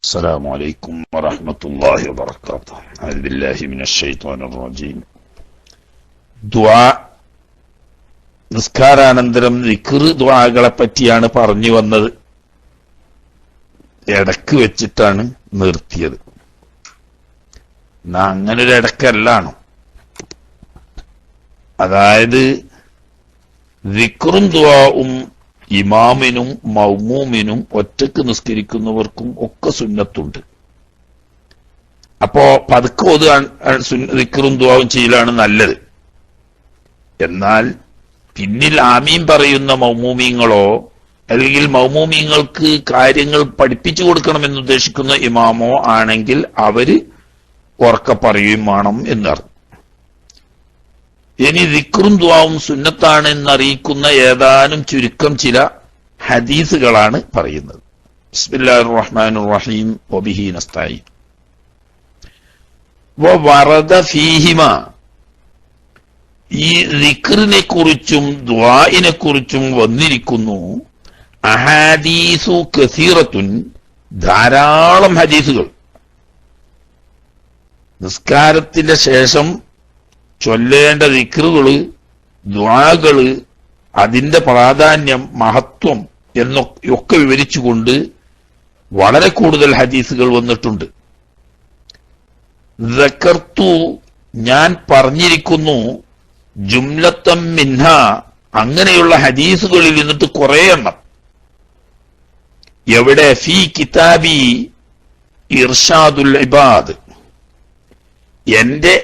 السلام عليكم ورحمة الله وبركاته. أعوذ بالله من الشيطان الرجيم. ദുആ നിസ്കാരാനന്തരം ദിക്ർ ദുആകളെ പറ്റിയാണ് പറഞ്ഞു വന്നത്. ഇടക്ക് വെച്ചിട്ടാണ് നിർത്തിയത്. അങ്ങനെ ഒരു ഇടക്കല്ലാണോ? അതായത് ദിക്റും ദുആവും ഇമാമിനും മൗമൂമിനും ഒറ്റക്ക് നിസ്കരിക്കുന്നവർക്കും ഒക്കെ സുന്നത്തുണ്ട്. അപ്പോ പതുക്കെ ഓതാൻ ദിക്റും ദുആവും ചെയ്യലാണ് നല്ലത്. എന്നാൽ പിന്നിൽ ആമീൻ പറയുന്ന മൗമൂമിങ്ങളോ അല്ലെങ്കിൽ മൗമൂമിങ്ങൾക്ക് കാര്യങ്ങൾ പഠിപ്പിച്ചു കൊടുക്കണമെന്ന് ഉദ്ദേശിക്കുന്ന ഇമാമോ ആണെങ്കിൽ അവര് ഉറക്കെ പറയുകയും വേണം എന്നർത്ഥം. ഇനി ദിക്റും ദുആവും സുന്നത്താണ് എന്നറിയിക്കുന്ന ഏതാനും ചുരുക്കം ചില ഹദീസുകളാണ് പറയുന്നത്. ബിസ്മില്ലാഹിർ റഹ്മാനിർ റഹീം വബിഹി നസ്തഈൻ. വറദ ഫീഹിമാ, ഈ ദിക്റിനെ കുറിച്ചും ദുആഇനെ കുറിച്ചും വന്നിരിക്കുന്നു അഹാദീസു കസീറത്തുൻ, ധാരാളം ഹദീസുകൾ. നിസ്കാരത്തിന്റെ ശേഷം ചൊല്ലേണ്ട ദിക്റുകള് ദുആകള് അതിന്റെ പ്രാധാന്യം മഹത്വം എന്നൊക്കെ വിവരിച്ചുകൊണ്ട് വളരെ കൂടുതൽ ഹദീസുകൾ വന്നിട്ടുണ്ട്. ദക്കർത്തു, ഞാൻ പറഞ്ഞിരിക്കുന്നു, ജുംലത്തം മിൻഹ, അങ്ങനെയുള്ള ഹദീസുകളിൽ നിന്നിട്ട് കുറെ എണ്ണം. എവിടെ? ഫീ കിതാബി ഇർഷാദുൽ ഇബാദ്, എന്റെ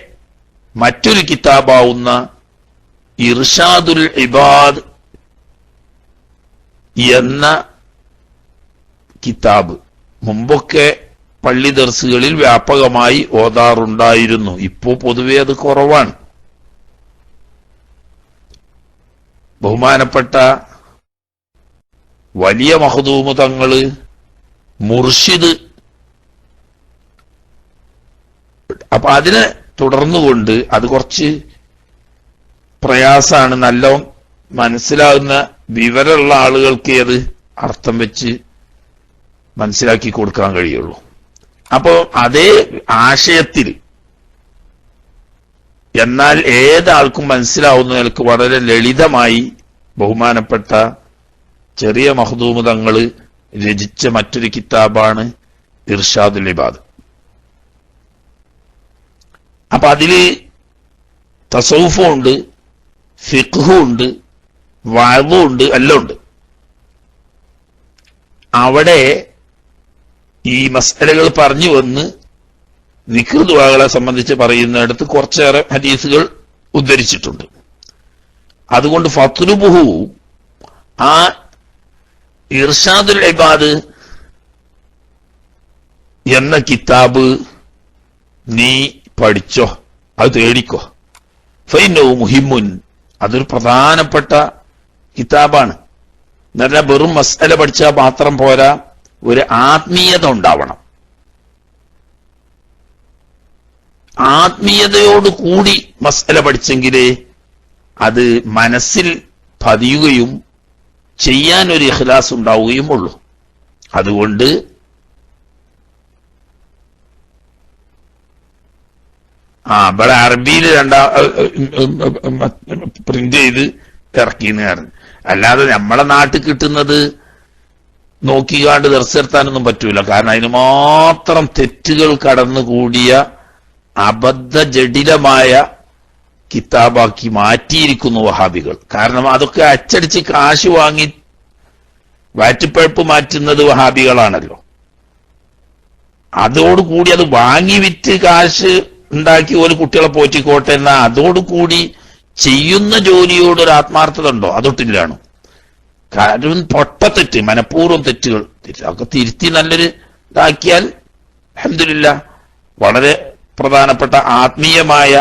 മറ്റൊരു കിതാബാവുന്ന ഇർഷാദുൽ ഇബാദ് എന്ന കിതാബ് മുമ്പൊക്കെ പള്ളി ദർസുകളിൽ വ്യാപകമായി ഓതാറുണ്ടായിരുന്നു. ഇപ്പോ പൊതുവെ അത് കുറവാണ്. ബഹുമാനപ്പെട്ട വലിയ മഖ്ദൂമ് തങ്ങള് മുർഷിദ്, അപ്പൊ അതിനെ തുടർന്നുകൊണ്ട് അത് കുറച്ച് പ്രയാസാണ്. നല്ല മനസ്സിലാകുന്ന വിവരമുള്ള ആളുകൾക്ക് അത് അർത്ഥം വെച്ച് മനസ്സിലാക്കി കൊടുക്കാൻ കഴിയുള്ളൂ. അപ്പോ അതേ ആശയത്തിൽ എന്നാൽ ഏതാൾക്കും മനസ്സിലാവുന്ന നിലക്ക് വളരെ ലളിതമായി ബഹുമാനപ്പെട്ട ചെറിയ മഖ്ദൂമ് തങ്ങള് രചിച്ച മറ്റൊരു കിതാബാണ് ഇർഷാദുൽ ഇബാദ്. അപ്പൊ അതില് തസൗഫും ഉണ്ട്, ഫിഖ്ഹും ഉണ്ട്, വഅദും ഉണ്ട്, എല്ലാം ഉണ്ട്. അവിടെ ഈ മസ്അലകൾ പറഞ്ഞു വന്ന് ദിക്ർ ദുആകളെ സംബന്ധിച്ച് പറയുന്നിടത്ത് കുറച്ചേറെ ഹദീസുകൾ ഉദ്ധരിച്ചിട്ടുണ്ട്. അതുകൊണ്ട് ഫത്ലുബുഹു, ആ ഇർഷാദുൽ ഇബാദ് എന്ന കിതാബ് നീ പഠിച്ചോ, അത് തേടിക്കോ. ഫൈനഹു മുഹിമ്മുൻ, അതൊരു പ്രധാനപ്പെട്ട കിതാബാണ്. എന്നല്ല വെറും മസ്അല പഠിച്ചാൽ മാത്രം പോരാ, ഒരു ആത്മീയത ഉണ്ടാവണം. ആത്മീയതയോട് കൂടി മസ്അല പഠിച്ചെങ്കിലേ അത് മനസ്സിൽ പതിയുകയും ചെയ്യാൻ ഒരു ഇഖ്ലാസ് ഉണ്ടാവുകയും ഉള്ളൂ. അതുകൊണ്ട് ഇവിടെ അറബിയിൽ പ്രിന്റ് ചെയ്ത് ഇറക്കിന്ന് പറഞ്ഞു. അല്ലാതെ നമ്മളെ നാട്ടിൽ കിട്ടുന്നത് നോക്കിക്കാണ്ട് ദർശനത്താനൊന്നും പറ്റൂല. കാരണം അതിന് മാത്രം തെറ്റുകൾ കടന്നുകൂടിയ അബദ്ധ ജഡിലമായ കിതാബാക്കി മാറ്റിയിരിക്കുന്നു വഹാബികൾ. കാരണം അതൊക്കെ അച്ചടിച്ച് കാശ് വാങ്ങി വാറ്റുപ്പഴപ്പ് മാറ്റുന്നത് വഹാബികളാണല്ലോ. അതോടുകൂടി അത് വാങ്ങി വിറ്റ് കാശ് ഉണ്ടാക്കി ഒരു കുട്ടികളെ പോറ്റിക്കോട്ടെ എന്നാ അതോടുകൂടി ചെയ്യുന്ന ജോലിയോടൊരു ആത്മാർത്ഥത ഉണ്ടോ? അതൊട്ടില്ലാണ്. കാരണം പൊട്ടത്തെറ്റ്, മനഃപൂർവ്വം തെറ്റുകൾ അതൊക്കെ തിരുത്തി നല്ലൊരു ഇതാക്കിയാൽ അൽഹംദുലില്ലാഹ് വളരെ പ്രധാനപ്പെട്ട ആത്മീയമായ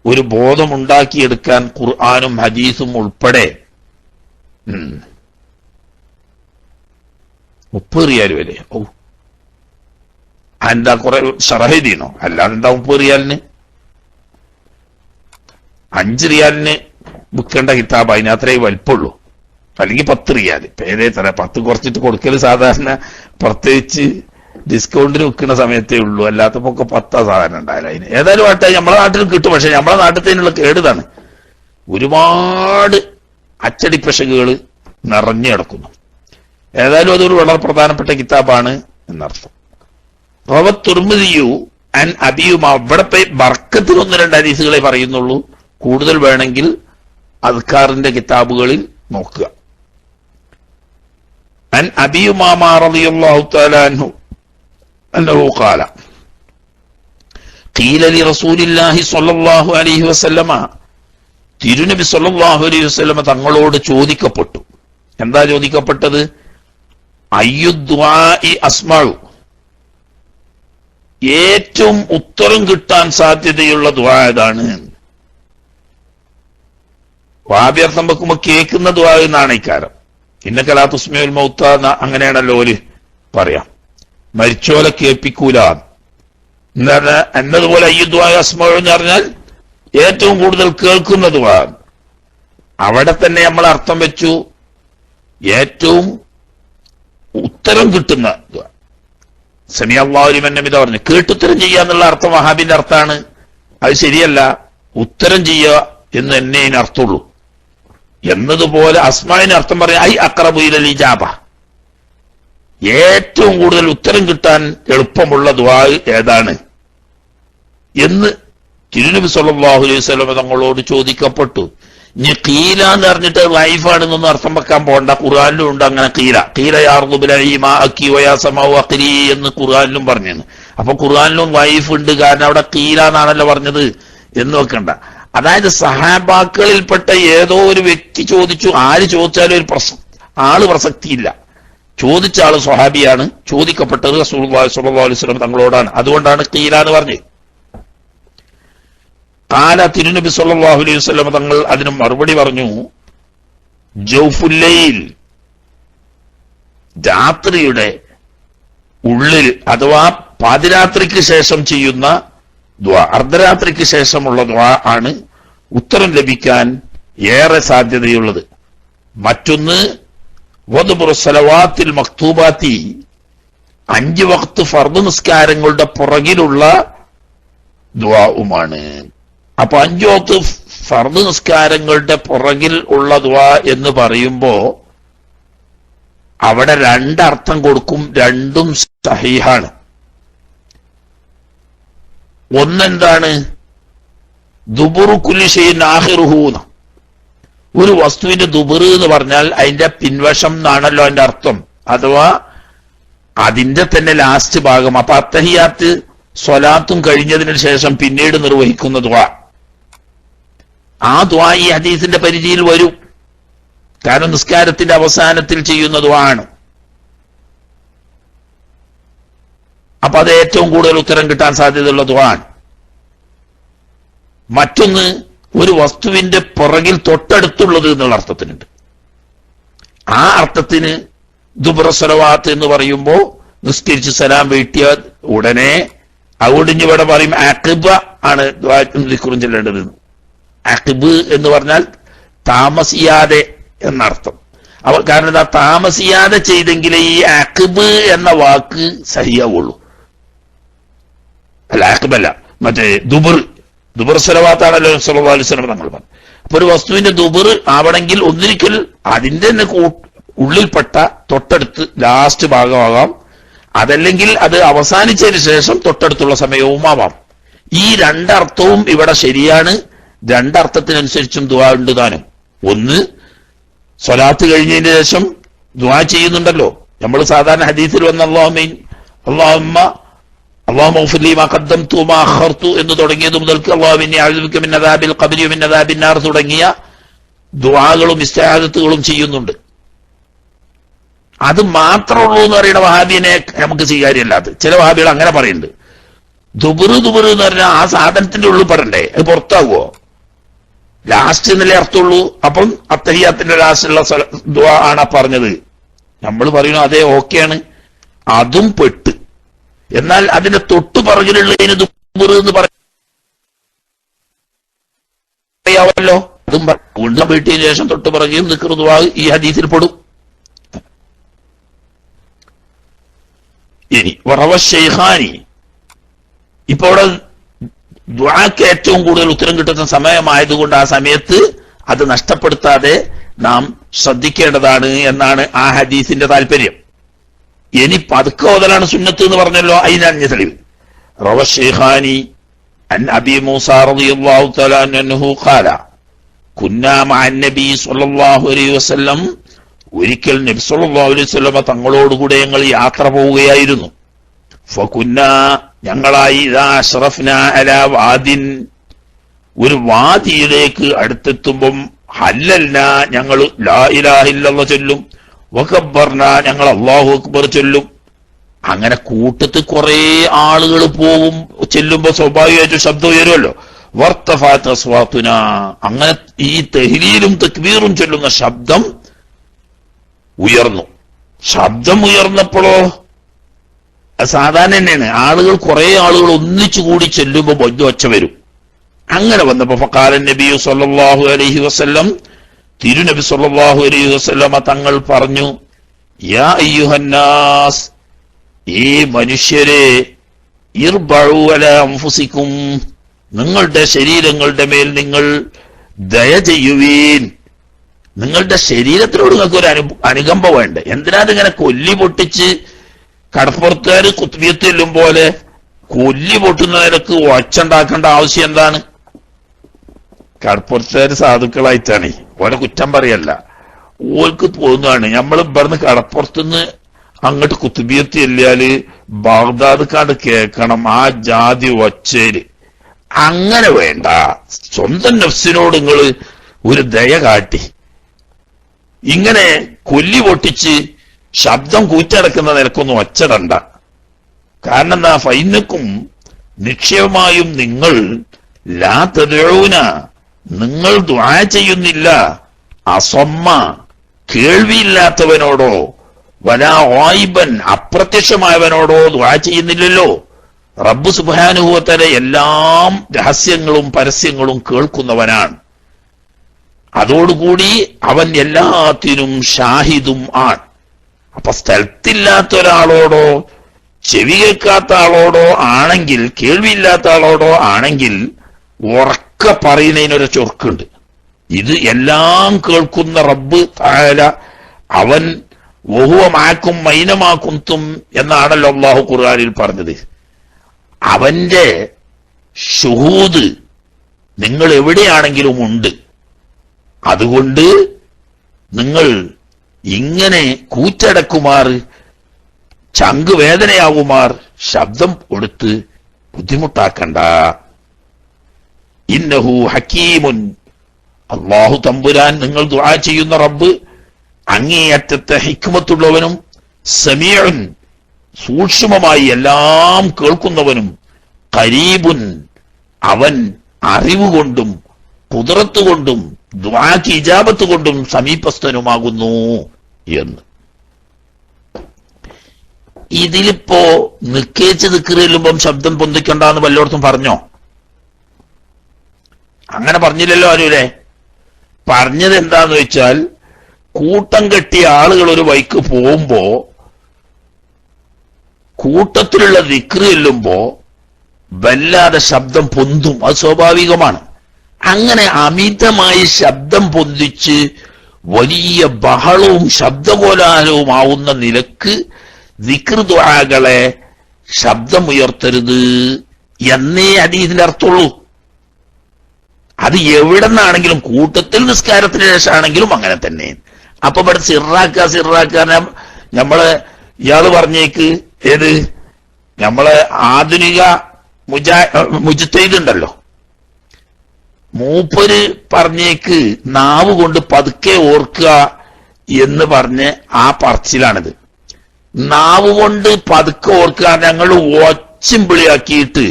ഒരു ബോധമുണ്ടാക്കിയെടുക്കാൻ ഖുർആനും ഹദീസും ഉൾപ്പെടെ 30 റിയാൽ വരെ. എന്താ കുറെ ഷറഹീനോ? അല്ലാതെ എന്താ 30 റിയാലിന്? 5 റിയാലിന് വിൽക്കേണ്ട കിതാബ് അതിനത്രേ വലിപ്പുള്ളൂ. അല്ലെങ്കിൽ 10 റിയാൽ. ഏതേ തരാം, 10 കുറച്ചിട്ട് കൊടുക്കല് സാധാരണ പ്രത്യേകിച്ച് ഡിസ്കൗണ്ടിന് വിൽക്കുന്ന സമയത്തേ ഉള്ളൂ, അല്ലാത്തപ്പോ ഒക്കെ 10 സാധനം ഉണ്ടായാലും അതിന്. ഏതായാലും ആട്ടെ, നമ്മളെ നാട്ടിൽ കിട്ടും. പക്ഷെ നമ്മളെ നാട്ടിലുള്ള കേടുതാണ്, ഒരുപാട് അച്ചടിപ്പശകുകൾ നിറഞ്ഞു കിടക്കുന്നു. ഏതായാലും അതൊരു വളരെ പ്രധാനപ്പെട്ട കിതാബാണ് എന്നർത്ഥം. റവത്ത് തുർമുദിയു അൻ അബിയുമ, ഇവിടെ ബർക്കത്തിൽ 1-2 ഹദീസുകളെ പറയുന്നുള്ളൂ. കൂടുതൽ വേണമെങ്കിൽ അദ്കാറിന്റെ കിതാബുകളിൽ നോക്കുക. അൻ അബി ഉമാമ റളിയല്ലാഹു തആല അൻഹു അന്നഹു ഖാല ഖീല ലി റസൂലില്ലാഹി സ്വല്ലല്ലാഹു അലൈഹി വസല്ലമ, തിരുനബി സ്വല്ലല്ലാഹു അലൈഹി വസല്ലമ തങ്ങളോട് ചോദിക്കപ്പെട്ടു. എന്താ ചോദിക്കപ്പെട്ടത്? അയ്യുദ്ദുആഇ അസ്മഉ, ഏറ്റവും ഉത്തരം കിട്ടാൻ സാധ്യതയുള്ള ദുആ ഏതാണ്? വാബ്യർത്ഥം വെക്കുമ്പോ കേൾക്കുന്ന ദുആ എന്നാണ് ഇക്കാരം. ഇന്നക ലാ തുസ്മിഉൽ മൗത അങ്ങനെയാണല്ലോ ഓല് പറയാം, മരിച്ചോലെ കേൾപ്പിക്കൂല എന്താണ്. എന്നതുപോലെ അയ്യുദ്ദുആഇ അസ്മഉ എന്ന് പറഞ്ഞാൽ ഏറ്റവും കൂടുതൽ കേൾക്കുന്ന ദുആ. അവിടെ തന്നെ നമ്മൾ അർത്ഥം വെച്ചു ഏറ്റവും ഉത്തരം കിട്ടുന്ന ദുആ. സമി അല്ലാഹു ലിമൻ ഹമിദ പറഞ്ഞു കേട്ടുത്തരം ചെയ്യാന്നുള്ള അർത്ഥം വഹാബിന്റെ അർത്ഥമാണ്. അത് ശരിയല്ല, ഉത്തരം ചെയ്യുക എന്ന് തന്നെ അതിന് അർത്ഥമുള്ളൂ. എന്നതുപോലെ അസ്മാഇന് അർത്ഥം പറയാം ഐ അഖറബു ഇലൽ ഇജാബ, ഏറ്റവും കൂടുതൽ ഉത്തരം കിട്ടാൻ എളുപ്പമുള്ള ദുആ ഏതാണ് എന്ന് തിരുനബി സല്ലല്ലാഹു അലൈഹി വസല്ലം തങ്ങളോട് ചോദിക്കപ്പെട്ടു. ഇനി ഖീല എന്ന് പറഞ്ഞിട്ട് ലൈഫാണെന്നൊന്നും അർത്ഥം വെക്കാൻ പോകണ്ട. ഖുർആനിലും ഉണ്ട് അങ്ങനെ ഖീല യാ അർദു ബിലഇ മാഅക്കി വയാ സമാഉ അഖ്രി എന്ന് ഖുർആനിലും പറഞ്ഞു. അപ്പൊ ഖുർആനിലും ലൈഫ് ഉണ്ട്, കാരണം അവിടെ ഖീല എന്നാണല്ലോ പറഞ്ഞത് എന്ന് വെക്കണ്ട. അതായത് സഹാബാക്കളിൽപ്പെട്ട ഏതോ ഒരു വ്യക്തി ചോദിച്ചു. ആര് ചോദിച്ചാലും ഒരു ആള് പ്രസക്തിയില്ല. ചോദിച്ച ആള് സ്വഹാബിയാണ്, ചോദിക്കപ്പെട്ടത് റസൂലുള്ളാഹി സ്വല്ലല്ലാഹു അലൈഹി വസല്ലം തങ്ങളോടാണ്. അതുകൊണ്ടാണ് ഖീല എന്ന് പറഞ്ഞത്. ഖാല, തിരുനബി സ്വല്ലല്ലാഹു അലൈഹി വസല്ലം തങ്ങൾ അതിന് മറുപടി പറഞ്ഞു, ജൗഫുൽ ലൈൽ, രാത്രിയുടെ ഉള്ളിൽ അഥവാ പാതിരാത്രിക്ക് ശേഷം ചെയ്യുന്ന ദുആ, അർദ്ധരാത്രിക്ക് ശേഷമുള്ള ദുആ ആണ് ഉത്തരം ലഭിക്കാൻ ഏറെ സാധ്യതയുള്ളത്. മറ്റൊന്ന് വദ്ബുറു സലവാത്തിൽ മക്തൂബാത്തി, 5 വഖ്ത് ഫർദ് നിസ്കാരങ്ങളുടെ പുറകിലുള്ള ദുആഉമാണ്. അപ്പൊ 5 വഖ്ത് ഫർദ് നിസ്കാരങ്ങളുടെ പുറകിൽ ഉള്ള ദുആ എന്ന് പറയുമ്പോ അവിടെ 2 അർത്ഥം കൊടുക്കും, രണ്ടും സഹീഹാണ്. ഒന്നെന്താണ്? ദുബുറു കുല്ലി ഷൈഇൻ ആഖിറുഹു, ഒരു വസ്തുവിന്റെ ദുബുറ് എന്ന് പറഞ്ഞാൽ അതിന്റെ പിൻവശം എന്നാണല്ലോ അതിന്റെ അർത്ഥം, അഥവാ അതിന്റെ തന്നെ ലാസ്റ്റ് ഭാഗം. അപ്പൊ അത്തഹിയാത്ത് സ്വലാത്തും കഴിഞ്ഞതിന് ശേഷം പിന്നീട് നിർവഹിക്കുന്ന ദുആ, ആ ദുആ ഈ ഹദീസിന്റെ പരിധിയിൽ വരും. കാരണം നിസ്കാരത്തിന്റെ അവസാനത്തിൽ ചെയ്യുന്ന ദുആ ആണ്. അപ്പൊ അത് ഏറ്റവും കൂടുതൽ ഉത്തരം കിട്ടാൻ സാധ്യതയുള്ള ദുആ ആണ്. മറ്റൊന്ന് ഒരു വസ്തുവിന്റെ പുറകിൽ തൊട്ടടുത്തുള്ളത് എന്നുള്ള അർത്ഥത്തിനുണ്ട്. ആ അർത്ഥത്തിന് ദുബറ സലവാത്ത് എന്ന് പറയുമ്പോ നിസ്കരിച്ച് സലാം വീട്ടിയ ഉടനെ അവിടിഞ്ഞ് ഇവിടെ പറയും അഖിബ ആണ് ദിക്റും ചെല്ലേണ്ടത്. അഖിബ് എന്ന് പറഞ്ഞാൽ താമസിയാതെ എന്നർത്ഥം. കാരണം എന്താ, താമസിയാതെ ചെയ്തെങ്കിലേ ഈ അഖിബ് എന്ന വാക്ക് സഹിയാവുള്ളൂ. അല്ല, അഖിബല്ല, മറ്റേ ദുബർ സലവാത്താണല്ലോ സല്ലല്ലാഹു അലൈഹി വസല്ലം നമ്മൾ പറഞ്ഞു. അപ്പൊ ഒരു വസ്തുവിന്റെ ദുബർ ആവണമെങ്കിൽ ഒന്നിരിക്കൽ അതിന്റെ തന്നെ ഉള്ളിൽപ്പെട്ട തൊട്ടടുത്ത് ലാസ്റ്റ് ഭാഗമാകാം, അതല്ലെങ്കിൽ അത് അവസാനിച്ചതിന് ശേഷം തൊട്ടടുത്തുള്ള സമയവും ആവാം. ഈ 2 അർത്ഥവും ഇവിടെ ശരിയാണ്. 2 അർത്ഥത്തിനനുസരിച്ചും ദുആ ഉണ്ട് താനും. ഒന്ന്, സ്വലാത്ത് കഴിഞ്ഞതിന് ശേഷം ദുആ ചെയ്യുന്നുണ്ടല്ലോ. നമ്മൾ സാധാരണ ഹദീസിൽ വന്ന അല്ലാഹുമ്മ ഉഗ്ഫിർ ലീ മാ ഖദ്ദംതു വമാ അഖർതു എന്ന് തുടങ്ങിയത് മുതൽക്ക് അല്ലാഹു ഇന്നി അഊദു ബിക മിൻ അദാബിൽ ഖബ്രി വമിൻ അദാബിൻ നാർ തുടങ്ങിയ ദുആകളും ഇസ്തിആദത്തുകളും ചെയ്യുന്നുണ്ട്. അത് മാത്രമുള്ളൂ എന്ന് പറയുന്ന വഹാബിനെ നമുക്ക് സ്വീകാര്യമല്ലാത്ത ചില വഹാബികൾ അങ്ങനെ പറയുന്നുണ്ട്. ദുബുറ് എന്ന് പറഞ്ഞാൽ ആ സാധനത്തിന്റെ ഉള്ളിൽ പെടണ്ടേ, അത് പുറത്താകുമോ? ലാസ്റ്റ് എന്നല്ലേ അർത്ഥമുള്ളൂ. അപ്പം അത്തഹിയാത്തിന്റെ ലാസ്റ്റുള്ള ദുആ ആണ് പറഞ്ഞത്. നമ്മൾ പറയുന്നു അതേ, ഓക്കെയാണ്, അതും പെട്ട്. എന്നാൽ അതിന്റെ തൊട്ടു പറഞ്ഞിട്ടുള്ളതിന് ദുബുറ് എന്ന് പറയാമല്ലോ, അതും വീണ്ടും വീട്ടിയതിനു ശേഷം തൊട്ട് പറയുകയും ദിക്ർ ദുആ ഈ ഹദീസിൽ പെടും. ഇനി റവ ഷെയ്ഖാനി, ഇപ്പൊ അവിടെ ദുആക്ക് ഏറ്റവും കൂടുതൽ ഉത്തരം കിട്ടുന്ന സമയമായതുകൊണ്ട് ആ സമയത്ത് അത് നഷ്ടപ്പെടുത്താതെ നാം ശ്രദ്ധിക്കേണ്ടതാണ് എന്നാണ് ആ ഹദീസിന്റെ താല്പര്യം. ഇനി പതുക്കെ ഓതലാണ് സുന്നത്ത് എന്ന് പറഞ്ഞല്ലോ, അതിനറിഞ്ഞ തെളിവ്. റവ ഷെയ്ഖാനി അൻ അബി മൂസ റളിയല്ലാഹു തആല അൻഹു ഖാല കുന്നാ മഅൻ നബി സ്വല്ലല്ലാഹു അലൈഹി വസല്ലം, ഒരിക്കൽ നബി സ്വല്ലല്ലാഹു അലൈഹി വസല്ലം തങ്ങളോടുകൂടെ ഞങ്ങൾ യാത്ര പോവുകയായിരുന്നു. ഫകുന്നാ, ഞങ്ങളായി ഇദാ അശ്റഫ്നാ അലാ വാദിൻ, ഒരു വാദിയിലേക്ക് അടുത്തെത്തുമ്പം ഹല്ലൽനാ, ഞങ്ങൾ ലാ ഇലാഹ ഇല്ലല്ലാഹ് ചൊല്ലും, വകബ്ബർനാ, ഞങ്ങൾ അല്ലാഹു അക്ബർ ചൊല്ലും. അങ്ങനെ കൂട്ടത്തിൽ കുറെ ആളുകൾ പോകും, ചെല്ലുമ്പോ സ്വാഭാവികമായിട്ട് ശബ്ദം ഉയരുമല്ലോ. വർത്തഫഅത് അസ്വാതുനാ, അങ്ങനെ ഈ തഹ്ലീലും തക്ബീറും ചൊല്ലുന്ന ശബ്ദം ഉയർന്നു. ശബ്ദം ഉയർന്നപ്പോഴോ സാധാരണ തന്നെയാണ്, ആളുകൾ കുറെ ആളുകൾ ഒന്നിച്ചു കൂടി ചെല്ലുമ്പോ വലിയ ഒച്ച വരും. അങ്ങനെ വന്നപ്പോ ഫഖാല നബി സല്ലല്ലാഹു അലൈഹി വസല്ലം, തിരുനബി സല്ലല്ലാഹു അലൈഹി വസല്ലമ തങ്ങൾ പറഞ്ഞു, യാ അയ്യുഹന്നാസ്, ഈ മനുഷ്യരെ, ഇർബഉ അലാ അൻഫുസിക്കും, നിങ്ങളുടെ ശരീരങ്ങളുടെ മേൽ നിങ്ങൾ ദയ ചെയ്യുവീൻ. നിങ്ങളുടെ ശരീരത്തിനോട് നിങ്ങൾക്ക് ഒരു അനുകമ്പ വേണ്ടേ? എന്തിനാ ഇങ്ങനെ കൊല്ലി പൊട്ടിച്ച് കടപ്പുറത്തുകാർ കുത്തുബിയത്ത് ചെല്ലും പോലെ കൊല്ലി പൊട്ടുന്ന നിലക്ക് ഒച്ചുണ്ടാക്കേണ്ട ആവശ്യം എന്താണ്? കടപ്പുറത്തുകാർ സാധുക്കളായിട്ടാണ്, ഓലെ കുറ്റം പറയല്ല, ഓൾക്ക് തോന്നുകയാണ് നമ്മൾ ഇവിടുന്ന് കടപ്പുറത്തുനിന്ന് അങ്ങോട്ട് കുത്തുബിയത്ത് ചെല്ലിയാല് ബാഗ്ദാദ് കാണ്ട് കേൾക്കണം ആ ജാതി ഒച്ചയില്. അങ്ങനെ വേണ്ട, സ്വന്തം നഫ്സിനോട് നിങ്ങൾ ഒരു ദയ കാട്ടി ഇങ്ങനെ കൊല്ലി പൊട്ടിച്ച് ശബ്ദം കൂറ്റടക്കുന്ന നിലക്കൊന്നും ഒച്ചടണ്ട. കാരണം എന്താ? ഫൈനക്കും, നിശ്ചയമായും നിങ്ങൾ ലാ തദഊന, നിങ്ങൾ ദുആ ചെയ്യുന്നില്ല, അസമ്മ, കേൾവിയില്ലാത്തവനോടോ, വലാ ഗായിബൻ, അപ്രത്യക്ഷമായവനോടോ ദുആ ചെയ്യുന്നില്ലല്ലോ. റബ്ബ് സുബ്ഹാനഹു വ തആല എല്ലാം രഹസ്യങ്ങളും പരസ്യങ്ങളും കേൾക്കുന്നവനാണ്. അതോടുകൂടി അവൻ എല്ലാത്തിനും ഷാഹിദും ആണ്. അപ്പൊ സ്ഥലത്തില്ലാത്ത ഒരാളോടോ, ചെവി കേൾക്കാത്ത ആളോടോ ആണെങ്കിൽ, കേൾവിയില്ലാത്ത ആളോടോ ആണെങ്കിൽ ഉറക്ക പറയുന്നതിനൊരു ചൊർക്കുണ്ട്. ഇത് എല്ലാം കേൾക്കുന്ന റബ്ബ് തആല അവൻ വഹുവ മഅക്കും ഐനമാ കുന്തും എന്നാണല്ലോ അല്ലാഹു ഖുർആനിൽ പറഞ്ഞത്. അവന്റെ ശുഹൂദ് നിങ്ങൾ എവിടെയാണെങ്കിലും ഉണ്ട്. അതുകൊണ്ട് നിങ്ങൾ ഇങ്ങനെ കൂറ്റടക്കുമാർ, ചങ്ക് വേദനയാകുമാർ ശബ്ദം കൊടുത്ത് ബുദ്ധിമുട്ടാക്കണ്ട. ഇന്നഹു ഹക്കീമുൻ, അല്ലാഹു തമ്പുരാൻ, നിങ്ങൾ ദുആ ചെയ്യുന്ന റബ്ബ് അങ്ങേയറ്റത്തെ ഹിക്മത്തുള്ളവനും, സമീഉൻ, സൂക്ഷ്മമായി എല്ലാം കേൾക്കുന്നവനും, ഖരീബുൻ, അവൻ അറിവുകൊണ്ടും ഖുദ്റത്ത് കൊണ്ടും ദുആക്ക് ഇജാബത്ത് കൊണ്ടും സമീപസ്ഥനുമാകുന്നു എന്ന്. ഇതിലിപ്പോ നിക്കേച്ച് ദിക്റിലുമ്പം ശബ്ദം പൊന്തിക്കണ്ടെന്ന് വല്ലോടത്തും പറഞ്ഞോ? അങ്ങനെ പറഞ്ഞില്ലല്ലോ ആരുല്ലേ. പറഞ്ഞത് എന്താന്ന് വെച്ചാൽ, കൂട്ടം കെട്ടിയ ആളുകൾ ഒരു വഴിക്ക് പോകുമ്പോ കൂട്ടത്തിലുള്ള ദിക്റ് ചെല്ലുമ്പോ വല്ലാതെ ശബ്ദം പൊന്തും, അത് സ്വാഭാവികമാണ്. അങ്ങനെ അമിതമായി ശബ്ദം പൊന്തിച്ച് വലിയ ബഹളവും ശബ്ദകോലാഹലവും ആവുന്ന നിലക്ക് ദിക്റ് ദുആകളെ ശബ്ദമുയർത്തരുത് എന്നേ ഹദീസിന്റെ അർത്ഥമുള്ളൂ. അത് എവിടെ നിന്നാണെങ്കിലും, കൂട്ടത്തിൽ നിസ്കാരത്തിന് ശേഷമാണെങ്കിലും അങ്ങനെ തന്നെ. അപ്പൊ ഇവിടെ സിറാക്ക നമ്മള് ഇയാള് പറഞ്ഞേക്ക്, ഏത് നമ്മളെ ആധുനിക മുജ്തഹിദ് ഉണ്ടല്ലോ, മൂപ്പര് പറഞ്ഞേക്ക് നാവ് കൊണ്ട് പതുക്കെ ഓർക്കുക എന്ന് പറഞ്ഞ് ആ പറച്ചിലാണിത്. നാവ് കൊണ്ട് പതുക്കെ ഓർക്കുക, ഞങ്ങൾ ഒച്ചിമ്പിളിയാക്കിയിട്ട്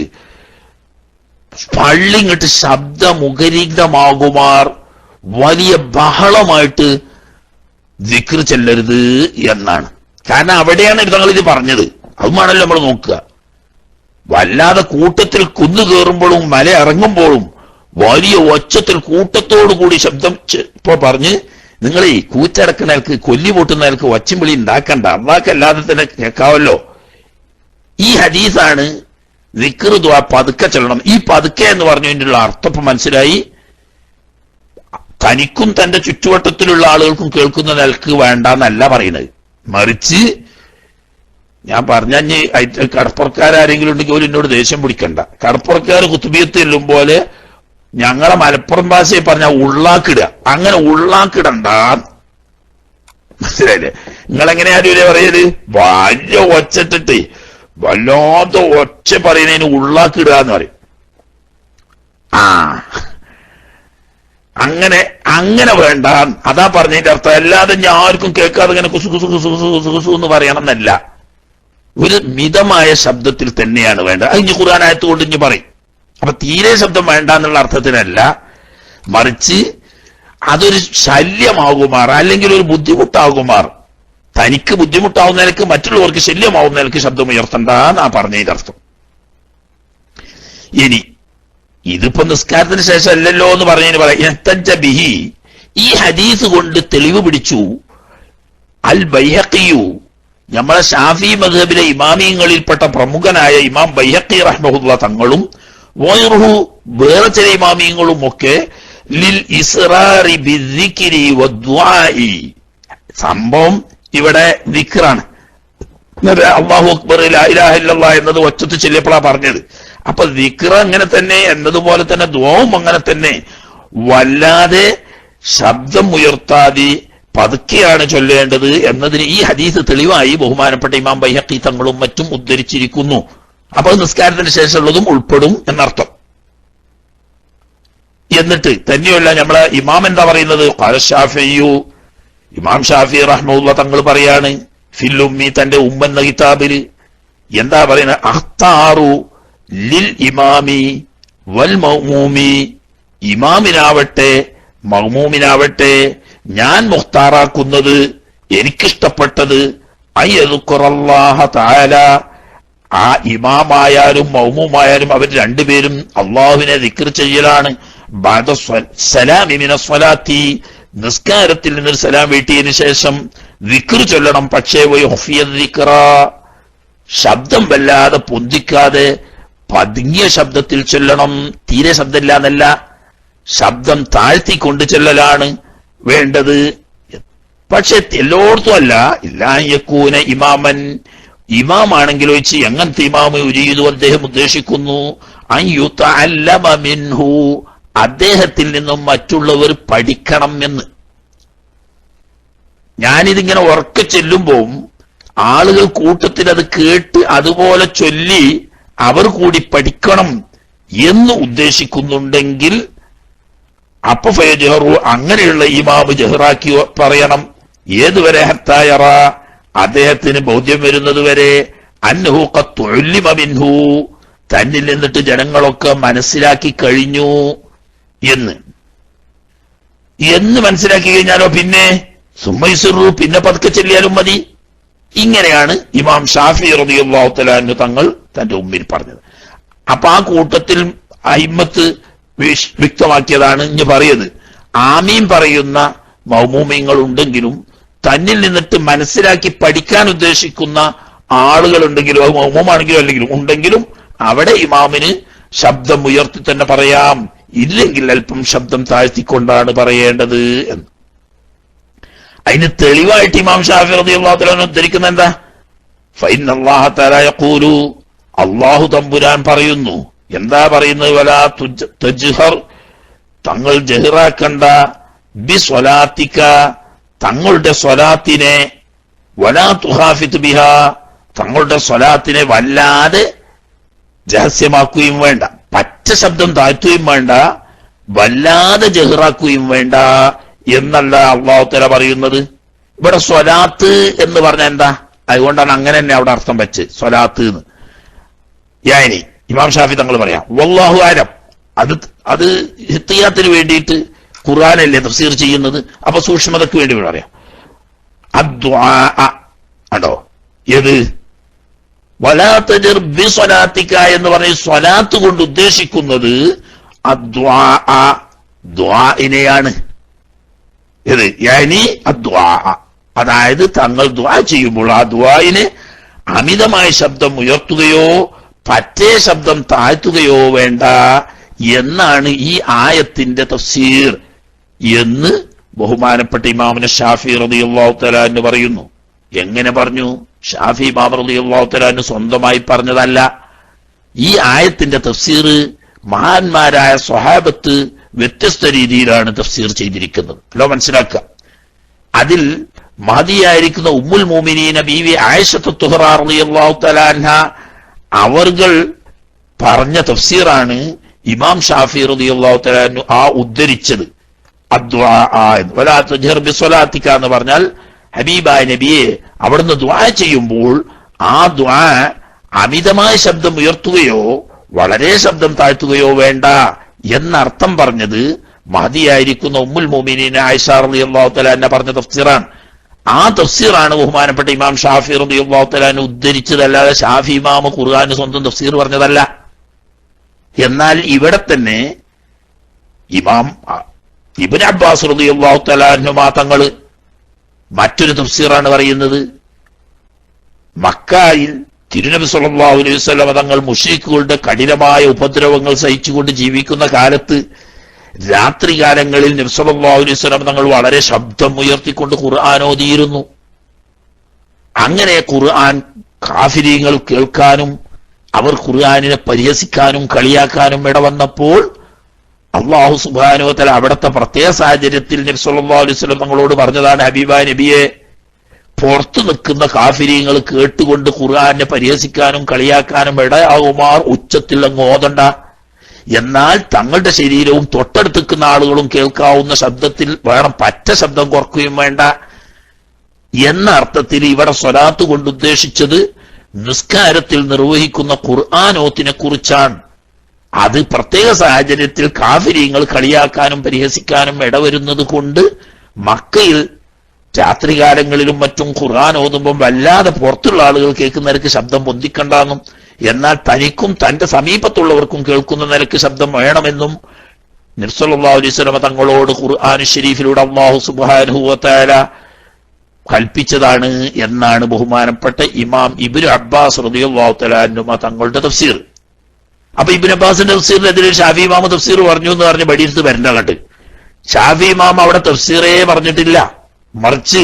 പള്ളി ഇങ്ങോട്ട് ശബ്ദമുഖരിതമാകുമാർ വലിയ ബഹളമായിട്ട് ദിക്റ് ചെല്ലരുത് എന്നാണ്. കാരണം അവിടെയാണ് തങ്ങൾ ഇത് പറഞ്ഞത്. അതുമാണല്ലോ നമ്മൾ നോക്കുക. വല്ലാതെ കൂട്ടത്തിൽ കുന്നു കയറുമ്പോഴും മല ഇറങ്ങുമ്പോഴും വലിയ ഒച്ചത്തിൽ കൂട്ടത്തോടു കൂടി ശബ്ദം ഇപ്പൊ പറഞ്ഞ് നിങ്ങൾ ഈ കൂച്ചടക്കുന്നയാൾക്ക്, കൊല്ലി പൊട്ടുന്നയാൾക്ക് ഒച്ചിമ്പിളി ഉണ്ടാക്കണ്ട, അള്ളാഹ്ക്കല്ലാതെ തന്നെ കേൾക്കാവല്ലോ ഈ ഹദീസാണ് ദിക്ർ ദുആ പതുക്കെ ചൊല്ലണം. ഈ പതുക്കെ എന്ന് പറഞ്ഞതിനുള്ള അർത്ഥം ഇപ്പൊ മനസ്സിലായി. തനിക്കും തന്റെ ചുറ്റുവട്ടത്തിലുള്ള ആളുകൾക്കും കേൾക്കുന്ന നിലക്ക് വേണ്ടെന്നല്ല പറയുന്നത്. മറിച്ച് ഞാൻ പറഞ്ഞ കടപ്പുറക്കാരെങ്കിലും ഉണ്ടെങ്കിൽ ഒരു എന്നോട് ദേഷ്യം പിടിക്കണ്ട. കടപ്പുറക്കാർ കുത്തുബിയത്ത് ചെല്ലും പോലെ ഞങ്ങളെ മലപ്പുറം ഭാഷയെ പറഞ്ഞ ഉള്ളാക്കിടുക. അങ്ങനെ ഉള്ളാക്കിടണ്ട, മനസ്സിലായില്ലേ? നിങ്ങളെങ്ങനെയാരും പറയല് വലിയ ഒച്ചിട്ടിട്ട് വല്ലാത്ത ഒച്ച പറയുന്നതിന് ഉള്ളാക്കിടുക എന്ന് പറയും. അങ്ങനെ വേണ്ട, അതാ പറഞ്ഞതിന്റെ അർത്ഥം. അല്ലാതെ ഞാൻ ആർക്കും കേൾക്കാതെ ഇങ്ങനെ കുസു കുസു കുസു കുസു കുസു എന്ന് പറയണം എന്നല്ല. ഒരു മിതമായ ശബ്ദത്തിൽ തന്നെയാണ് വേണ്ടത്. അത് ഇനി ഖുർആൻ ആയത്ത് കൊണ്ട് ഇനി പറയും. അപ്പൊ തീരെ ശബ്ദം വേണ്ട എന്നുള്ള അർത്ഥത്തിനല്ല, മറിച്ച് അതൊരു ശല്യമാകുമാർ അല്ലെങ്കിൽ ഒരു ബുദ്ധിമുട്ടാകുമാർ, തനിക്ക് ബുദ്ധിമുട്ടാവുന്ന നിലക്ക് മറ്റുള്ളവർക്ക് ശല്യമാവുന്ന നിലക്ക് ശബ്ദം ഉയർത്തണ്ടെന്നാ പറഞ്ഞതിന്റെ അർത്ഥം. ഇനി ഇതിപ്പോ നിസ്കാരത്തിന് ശേഷം അല്ലല്ലോ എന്ന് പറഞ്ഞതിന് പറയാം. ബിഹി, ഈ ഹദീസ് കൊണ്ട് തെളിവ് പിടിച്ചു അൽ ബൈഹഖിയു, നമ്മളെ ഷാഫി മദ്ഹബിലെ ഇമാമിയങ്ങളിൽപ്പെട്ട പ്രമുഖനായ ഇമാം ബൈഹഖി റഹ്മഹുല്ലാ തങ്ങളും വൈറുഹു വേറെ ചില ഇമാമിയങ്ങളും ഒക്കെ ലിൽ ഇസ്റാറി ബിദ്ദിക്രി വദ്ദുആഇ, സംഭവം ഇവിടെ ദിക്റാണ്. അല്ലാഹു അക്ബർ ലാ ഇലാഹ ഇല്ലല്ലാഹ് എന്നത് ഒച്ചത്ത് ചൊല്ലിയപ്പോഴാണ് പറഞ്ഞത്. അപ്പൊ ദിക്ർ അങ്ങനെ തന്നെ എന്നതുപോലെ തന്നെ ദുആവും അങ്ങനെ തന്നെ വല്ലാതെ ശബ്ദം ഉയർത്താതെ പതുക്കെയാണ് ചൊല്ലേണ്ടത് എന്നതിന് ഈ ഹദീസ് തെളിവായി ബഹുമാനപ്പെട്ട ഇമാം ബൈഹഖി തങ്ങളും മറ്റും ഉദ്ധരിച്ചിരിക്കുന്നു. അപ്പൊ നിസ്കാരത്തിന് ശേഷമുള്ളതും ഉൾപ്പെടും എന്നർത്ഥം. എന്നിട്ട് തന്നെയല്ല നമ്മളെ ഇമാം എന്താ പറയുന്നത്? ഖാല ശാഫിയു, ഇമാം ഷാഫി റഹ്മത്തുള്ളാഹി തങ്ങൾ പറയാണ് ഫിൽ ഉമ്മി, തന്റെ ഉമ്മ എന്ന കിതാബിൽ എന്താ പറയുന്നത്? അഖ്താറു ലിൽ ഇമാമി വൽ മഅ്മൂമി, ഇമാമിനാവട്ടെ മഅ്മൂമിനാവട്ടെ ഞാൻ മുഖ്താറാക്കുന്നത്, എനിക്കിഷ്ടപ്പെട്ടത് അയ്യദുക്കറല്ലാഹ തആല, ആ ഇമാമായാലും മഅ്മൂമായാലും അവർ രണ്ടുപേരും അള്ളാഹുവിനെ ദിക്ർ ചെയ്യലാണ്. ബഅദ സലാമി മിനസ് സ്വലാത്തി, നിസ്കാരത്തിൽ നിന്നൊരു സലാം വീട്ടിയതിനു ശേഷം ദിക്ർ ചൊല്ലണം. പക്ഷേ ദിക്റ, ശബ്ദം വല്ലാതെ പൊന്തിക്കാതെ പതുങ്ങിയ ശബ്ദത്തിൽ ചൊല്ലണം. തീരെ ശബ്ദമില്ല എന്നല്ല, ശബ്ദം താഴ്ത്തിക്കൊണ്ട് ചെല്ലലാണ് വേണ്ടത്. പക്ഷെ എല്ലായിടത്തും അല്ല. ഇല്ലായക്കൂന ഇമാമൻ, ഇമാമാണെങ്കിലോ വെച്ച് എങ്ങനത്തെ ഇമാമ ഉരീദു, അദ്ദേഹം ഉദ്ദേശിക്കുന്നു അയ്യുതഅല്ലമ മിൻഹു, അദ്ദേഹത്തിൽ നിന്നും മറ്റുള്ളവർ പഠിക്കണം എന്ന്. ഞാനിതിങ്ങനെ ഉറക്കെ ചെല്ലുമ്പോൾ ആളുകൾ കൂട്ടത്തിൽ അത് കേട്ട് അതുപോലെ ചൊല്ലി അവർ കൂടി പഠിക്കണം എന്ന് ഉദ്ദേശിക്കുന്നുണ്ടെങ്കിൽ അപ്പൊ ഫയജഹറു, അങ്ങനെയുള്ള ഇമാമ് ജഹറാക്കി പറയണം. ഏതുവരെ? ഹത്തായറ, അദ്ദേഹത്തിന് ബോധ്യം വരുന്നത് വരെ, അൻഹു ഖദ് ഉല്ലിമ മിൻഹു, തന്നിൽ നിന്നിട്ട് ജനങ്ങളൊക്കെ മനസ്സിലാക്കി കഴിഞ്ഞു എന്ന് മനസ്സിലാക്കി കഴിഞ്ഞാലോ പിന്നെ സുമ്മൈസുറു, പിന്നെ പതുക്കെ ചെല്ലിയാലും മതി. ഇങ്ങനെയാണ് ഇമാം ഷാഫി റളിയല്ലാഹു തആല അൻഹു തങ്ങൾ തന്റെ ഉമ്മിൽ പറഞ്ഞത്. അപ്പൊ ആ കൂട്ടത്തിൽ അയിമ്മത്ത് വ്യക്തമാക്കിയതാണ് ഇനി പറയുന്നത്. ആമീൻ പറയുന്ന മൗമൂമിങ്ങൾ ഉണ്ടെങ്കിലും തന്നിൽ നിന്നിട്ട് മനസ്സിലാക്കി പഠിക്കാൻ ഉദ്ദേശിക്കുന്ന ആളുകൾ ഉണ്ടെങ്കിലും, അത് മൗമൂമാണെങ്കിലും അല്ലെങ്കിലും ഉണ്ടെങ്കിലും അവിടെ ഇമാമിന് ശബ്ദം ഉയർത്തി തന്നെ പറയാം. ഇല്ലെങ്കിൽ അല്പം ശബ്ദം താഴ്ത്തിക്കൊണ്ടാണ് പറയേണ്ടത് എന്ന്. അതിന് തെളിവായിട്ട് ഇമാം ഷാഫി റളിയല്ലാഹു തആല ഉദ്ധരിക്കുന്ന എന്താ? ഫഇന്നല്ലാഹ തആല യഖൂലു, അല്ലാഹു തമ്പുരാൻ പറയുന്നു. എന്താ പറയുന്നത്? വലാ തജ്ഹർ, തങ്ങൾ ജഹറാക്കണ്ട, ബി സ്വലാത്തിക, തങ്ങളുടെ സ്വലാത്തിനെ, വലാ തുഖാഫിത് ബിഹാ, തങ്ങളുടെ സ്വലാത്തിനെ വല്ലാതെ രഹസ്യമാക്കുകയും വേണ്ട, പച്ച ശബ്ദം താഴ്ത്തുകയും വേണ്ട, വല്ലാതെ ജഹറാക്കുകയും വേണ്ട എന്നല്ല അല്ലാഹു തആല പറയുന്നത്. ഇവിടെ സ്വലാത്ത് എന്ന് പറഞ്ഞാൽ എന്താ? അതുകൊണ്ടാണ് അങ്ങനെ തന്നെ അവിടെ അർത്ഥം വെച്ച് സ്വലാത്ത് എന്ന്. യാനി ഇമാം ഷാഫി തങ്ങൾ പറയാം വല്ലാഹു അഅലം, അത് ഹിത്തിയാത്തിന് വേണ്ടിയിട്ട് ഖുർആനല്ലേ തഫ്സീർ ചെയ്യുന്നത്, അപ്പൊ സൂക്ഷ്മതയ്ക്ക് വേണ്ടി പറയാം. അദ്ദുആ ആണോ ഏത്? വലാ തജ്ർ ബി സ്വലാത്തിക എന്ന് പറഞ്ഞ സ്വലാത്ത് കൊണ്ട് ഉദ്ദേശിക്കുന്നത് അദ്ദുആ, ദുആഇനെയാണ്. ഇത് യാനി അദ്ദുആ, അതായത് തങ്ങൾ ദുആ ചെയ്യുമ്പോൾ ആ ദുആഇനെ അമിതമായ ശബ്ദം ഉയർത്തുകയോ പറ്റേ ശബ്ദം താഴ്ത്തുകയോ വേണ്ട എന്നാണ് ഈ ആയത്തിന്റെ തഫ്സീർ എന്ന് ബഹുമാനപ്പെട്ട ഇമാമുന ഷാഫി റളിയല്ലാഹു തആല എന്ന് പറയുന്നു. എങ്ങനെ പറഞ്ഞു? ഷാഫി ഇമാം റളിയല്ലാഹു തആല സ്വന്തമായി പറഞ്ഞതല്ല. ഈ ആയത്തിന്റെ തഫ്സീർ മഹാന്മാരായ സ്വഹാബത്ത് വ്യത്യസ്ത രീതിയിലാണ് തഫ്സീർ ചെയ്തിരിക്കുന്നത്. അല്ലോ മനസ്സിലാക്കുക. അതിൽ മഹദിയായിരിക്കുന്ന ഉമ്മുൽ മുഅ്മിനീന ബീവി ആയിഷത്തു തുഹ്റ റളിയല്ലാഹു തആല അൻഹ അവർകൾ പറഞ്ഞ തഫ്സീറാണ് ഇമാം ഷാഫി റളിയല്ലാഹു തആല ആ ഉദ്ധരിച്ചത്. വലാ തജ്ഹർ ബിസ്വലാത്തിക എന്ന് പറഞ്ഞാൽ ഹബീബായ നബിയെ അവിടുന്ന് ദുആ ചെയ്യുമ്പോൾ ആ ദുആ അമിതമായ ശബ്ദം ഉയർത്തുകയോ വളരെ ശബ്ദം താഴ്ത്തുകയോ വേണ്ട എന്നർത്ഥം പറഞ്ഞത് മഹദിയായിരിക്കുന്ന ഉമ്മുൽ മുഅ്മിനീന ആയിഷ റളിയല്ലാഹു തആല അൻഹ പറഞ്ഞ തഫ്സീറാണ്. ആ തഫ്സീറാണ് ബഹുമാനപ്പെട്ട ഇമാം ഷാഫി റളിയല്ലാഹു തആല ഉദ്ധരിച്ചതല്ലാതെ ഷാഫി ഇമാം ഖുർആന് സ്വന്തം തഫ്സീർ പറഞ്ഞതല്ല. എന്നാൽ ഇവിടെ തന്നെ ഇമാം ഇബ്നു അബ്ബാസ് റളിയല്ലാഹു തആല അൻഹുമാ തങ്ങൾ മറ്റൊരു തഫ്സീറാണ് പറയുന്നത്. മക്കയിൽ തിരുനബി സല്ലല്ലാഹു അലൈഹി വസല്ലം തങ്ങൾ മുശ്രിക്കുകളുടെ കഠിനമായ ഉപദ്രവങ്ങൾ സഹിച്ചുകൊണ്ട് ജീവിക്കുന്ന കാലത്ത് രാത്രികാലങ്ങളിൽ നബി സല്ലല്ലാഹു അലൈഹി വസല്ലം തങ്ങൾ വളരെ ശബ്ദം ഉയർത്തിക്കൊണ്ട് ഖുർആൻ ഓതിയിരുന്നു. അങ്ങനെ ഖുർആൻ കാഫിരീങ്ങൾ കേൾക്കാനും അവർ ഖുർആനിനെ പരിഹസിക്കാനും കളിയാക്കാനും ഇടവന്നപ്പോൾ അല്ലാഹു സുബ്ഹാനഹു വ തആല അവിടുത്തെ പ്രത്യേക സാഹചര്യത്തിൽ നബി സല്ലല്ലാഹു അലൈഹി വസല്ലം തങ്ങളോട് പറഞ്ഞതാണ്, ഹബീബായ നബിയെ, പുറത്തു നിൽക്കുന്ന കാഫിരീങ്ങൾ കേട്ടുകൊണ്ട് ഖുർആനെ പരിഹസിക്കാനും കളിയാക്കാനും ഇടയാകുമാർ ഉച്ചത്തിൽ അങ്ങ് ഓതണ്ട. എന്നാൽ തങ്ങളുടെ ശരീരവും തൊട്ടടുത്ത് നിൽക്കുന്ന ആളുകളും കേൾക്കാവുന്ന ശബ്ദത്തിൽ വേണം, പറ്റ ശബ്ദം കുറക്കുകയും വേണ്ട എന്ന അർത്ഥത്തിൽ ഇവിടെ സ്വലാത്ത് കൊണ്ട് ഉദ്ദേശിച്ചത് നിസ്കാരത്തിൽ നിർവഹിക്കുന്ന ഖുർആനോത്തിനെ കുറിച്ചാണ്. അത് പ്രത്യേക സാഹചര്യത്തിൽ കാഫിരീങ്ങൾ കളിയാക്കാനും പരിഹസിക്കാനും ഇടവരുന്നത് കൊണ്ട് മക്കയിൽ രാത്രികാലങ്ങളിലും മറ്റും ഖുർആൻ ഓതുമ്പോൾ വല്ലാതെ പുറത്തുള്ള ആളുകൾ കേൾക്കുന്ന നിലക്ക് ശബ്ദം പൊന്തിക്കണ്ടെന്നും എന്നാൽ തനിക്കും തന്റെ സമീപത്തുള്ളവർക്കും കേൾക്കുന്ന നിലക്ക് ശബ്ദം വേണമെന്നും നബി സല്ലല്ലാഹു അലൈഹി വസല്ലം തങ്ങളോട് ഖുർആൻ ശരീഫിലൂടെ അല്ലാഹു സുബ്ഹാനഹു വ തആല കൽപ്പിച്ചതാണ് എന്നാണ് ബഹുമാനപ്പെട്ട ഇമാം ഇബ്നു അബ്ബാസ് റളിയല്ലാഹു തആല അൻഹുമാ തങ്ങളുടെ തഫ്സീർ. അപ്പൊ ഇബ്നു അബ്ബാസിന്റെ തഫ്സീറിനെതിരെ ഷാഫി ഇമാം തഫ്സീർ പറഞ്ഞു എന്ന് പറഞ്ഞ് ബടിയെടുത്ത് വരണ്ട. കണ്ട് ഷാഫി ഇമാം അവിടെ തഫ്സീറേ പറഞ്ഞിട്ടില്ല. മറിച്ച്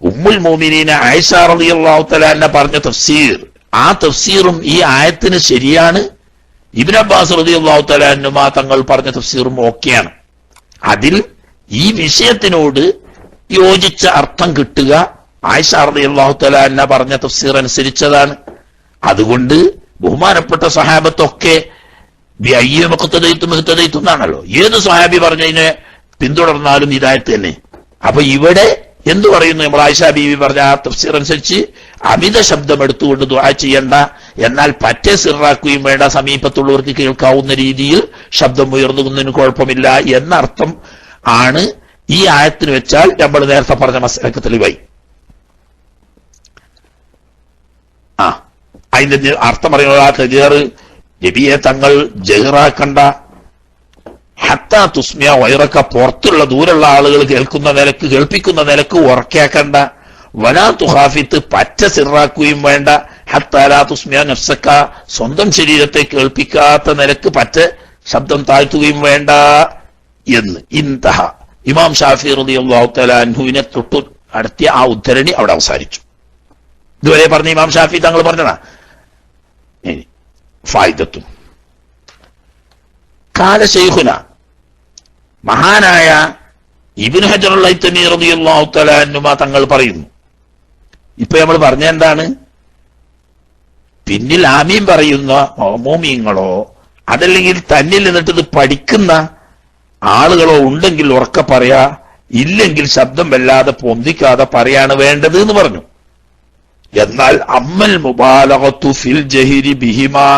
ഉമ്മുൽ മുഅ്മിനീന ആയിഷ റളിയല്ലാഹു തആല അൻഹ പറഞ്ഞ തഫ്സീർ, ആ തഫ്സീറും ഈ ആയത്തിന് ശരിയാണ്. ഇബ്നു അബ്ബാസ് റളിയല്ലാഹു തആല അൻഹുമാ തങ്ങൾ പറഞ്ഞ തഫ്സീറും ഓക്കെയാണ്. അതിൽ ഈ വിഷയത്തിനോട് യോജിച്ച അർത്ഥം കിട്ടുക ആയിഷ റളിയല്ലാഹു തആല അൻഹ പറഞ്ഞ തഫ്സീർ അനുസരിച്ചതാണ്. അതുകൊണ്ട് ബഹുമാനപ്പെട്ട സഹാബത്തൊക്കെ എന്നാണല്ലോ, ഏത് സഹാബി പറഞ്ഞതിനെ പിന്തുടർന്നാലും ഹിദായത്ത് തന്നെ. അപ്പൊ ഇവിടെ എന്തു പറയുന്നു? നമ്മൾ ആയിഷ ബീവി പറഞ്ഞ ആ തഫ്സീർ അനുസരിച്ച് അമിത ശബ്ദം എടുത്തുകൊണ്ട് ദുആ ചെയ്യണ്ട, എന്നാൽ പറ്റേ സിറാക്കുകയും വേണ്ട, സമീപത്തുള്ളവർക്ക് കേൾക്കാവുന്ന രീതിയിൽ ശബ്ദം ഉയർന്നുന്നതിന് കുഴപ്പമില്ല എന്ന അർത്ഥം ആണ് ഈ ആയത്തിന് വെച്ചാൽ നമ്മൾ നേരത്തെ പറഞ്ഞ മസലക്ക് തെളിവായി. അതിന്റെ അർത്ഥം പറയുന്നത്, ആ തജീർ നബിയെ തങ്ങൾ ജഹറാക്കണ്ട, ഹത്താ തുസ്മിയ വൈറക്ക, പുറത്തുള്ള ദൂരമുള്ള ആളുകൾ കേൾക്കുന്ന നിലക്ക് കേൾപ്പിക്കുന്ന നിലക്ക് ഉറക്കാക്കണ്ട, വലാ തുഹാഫിത്ത്, പറ്റ സിറാക്കുകയും വേണ്ട, ഹത്താലാ തുസ്മിയ നഫ്സക്ക, സ്വന്തം ശരീരത്തെ കേൾപ്പിക്കാത്ത നിലക്ക് പറ്റ ശബ്ദം താഴ്ത്തുകയും വേണ്ട എന്ന്. ഇൻതഹ ഇമാം ഷാഫി റളിയല്ലാഹു തആല അൻഹുവിനെ തൊട്ടു നടത്തിയ ആ ഉദ്ധരണി അവിടെ അവസാനിച്ചു. ഇതുവരെ പറഞ്ഞ ഇമാം ഷാഫി തങ്ങൾ പറഞ്ഞതാ. ഫായിദത്തും കാല ശൈഖുന, മഹാനായ ഇബ്നു ഹജർ അൽ ഹൈതമി റളിയല്ലാഹു തആല അൻഹു തങ്ങൾ പറയുന്നു. ഇപ്പൊ നമ്മൾ പറഞ്ഞ എന്താണ്? പിന്നിൽ ആമീൻ പറയുന്ന മോമിയങ്ങളോ അതല്ലെങ്കിൽ തന്നിൽ നിന്നിട്ട് ഇത് പഠിക്കുന്ന ആളുകളോ ഉണ്ടെങ്കിൽ ഉറക്കെ പറയാ, ഇല്ലെങ്കിൽ ശബ്ദം വല്ലാതെ പൊന്തിക്കാതെ പറയാണ് വേണ്ടത് എന്ന് പറഞ്ഞു. എന്നാൽ അമ്മൽ മുബാലഗത്തു ഫിൽ ജഹിരി ബിഹിമാ,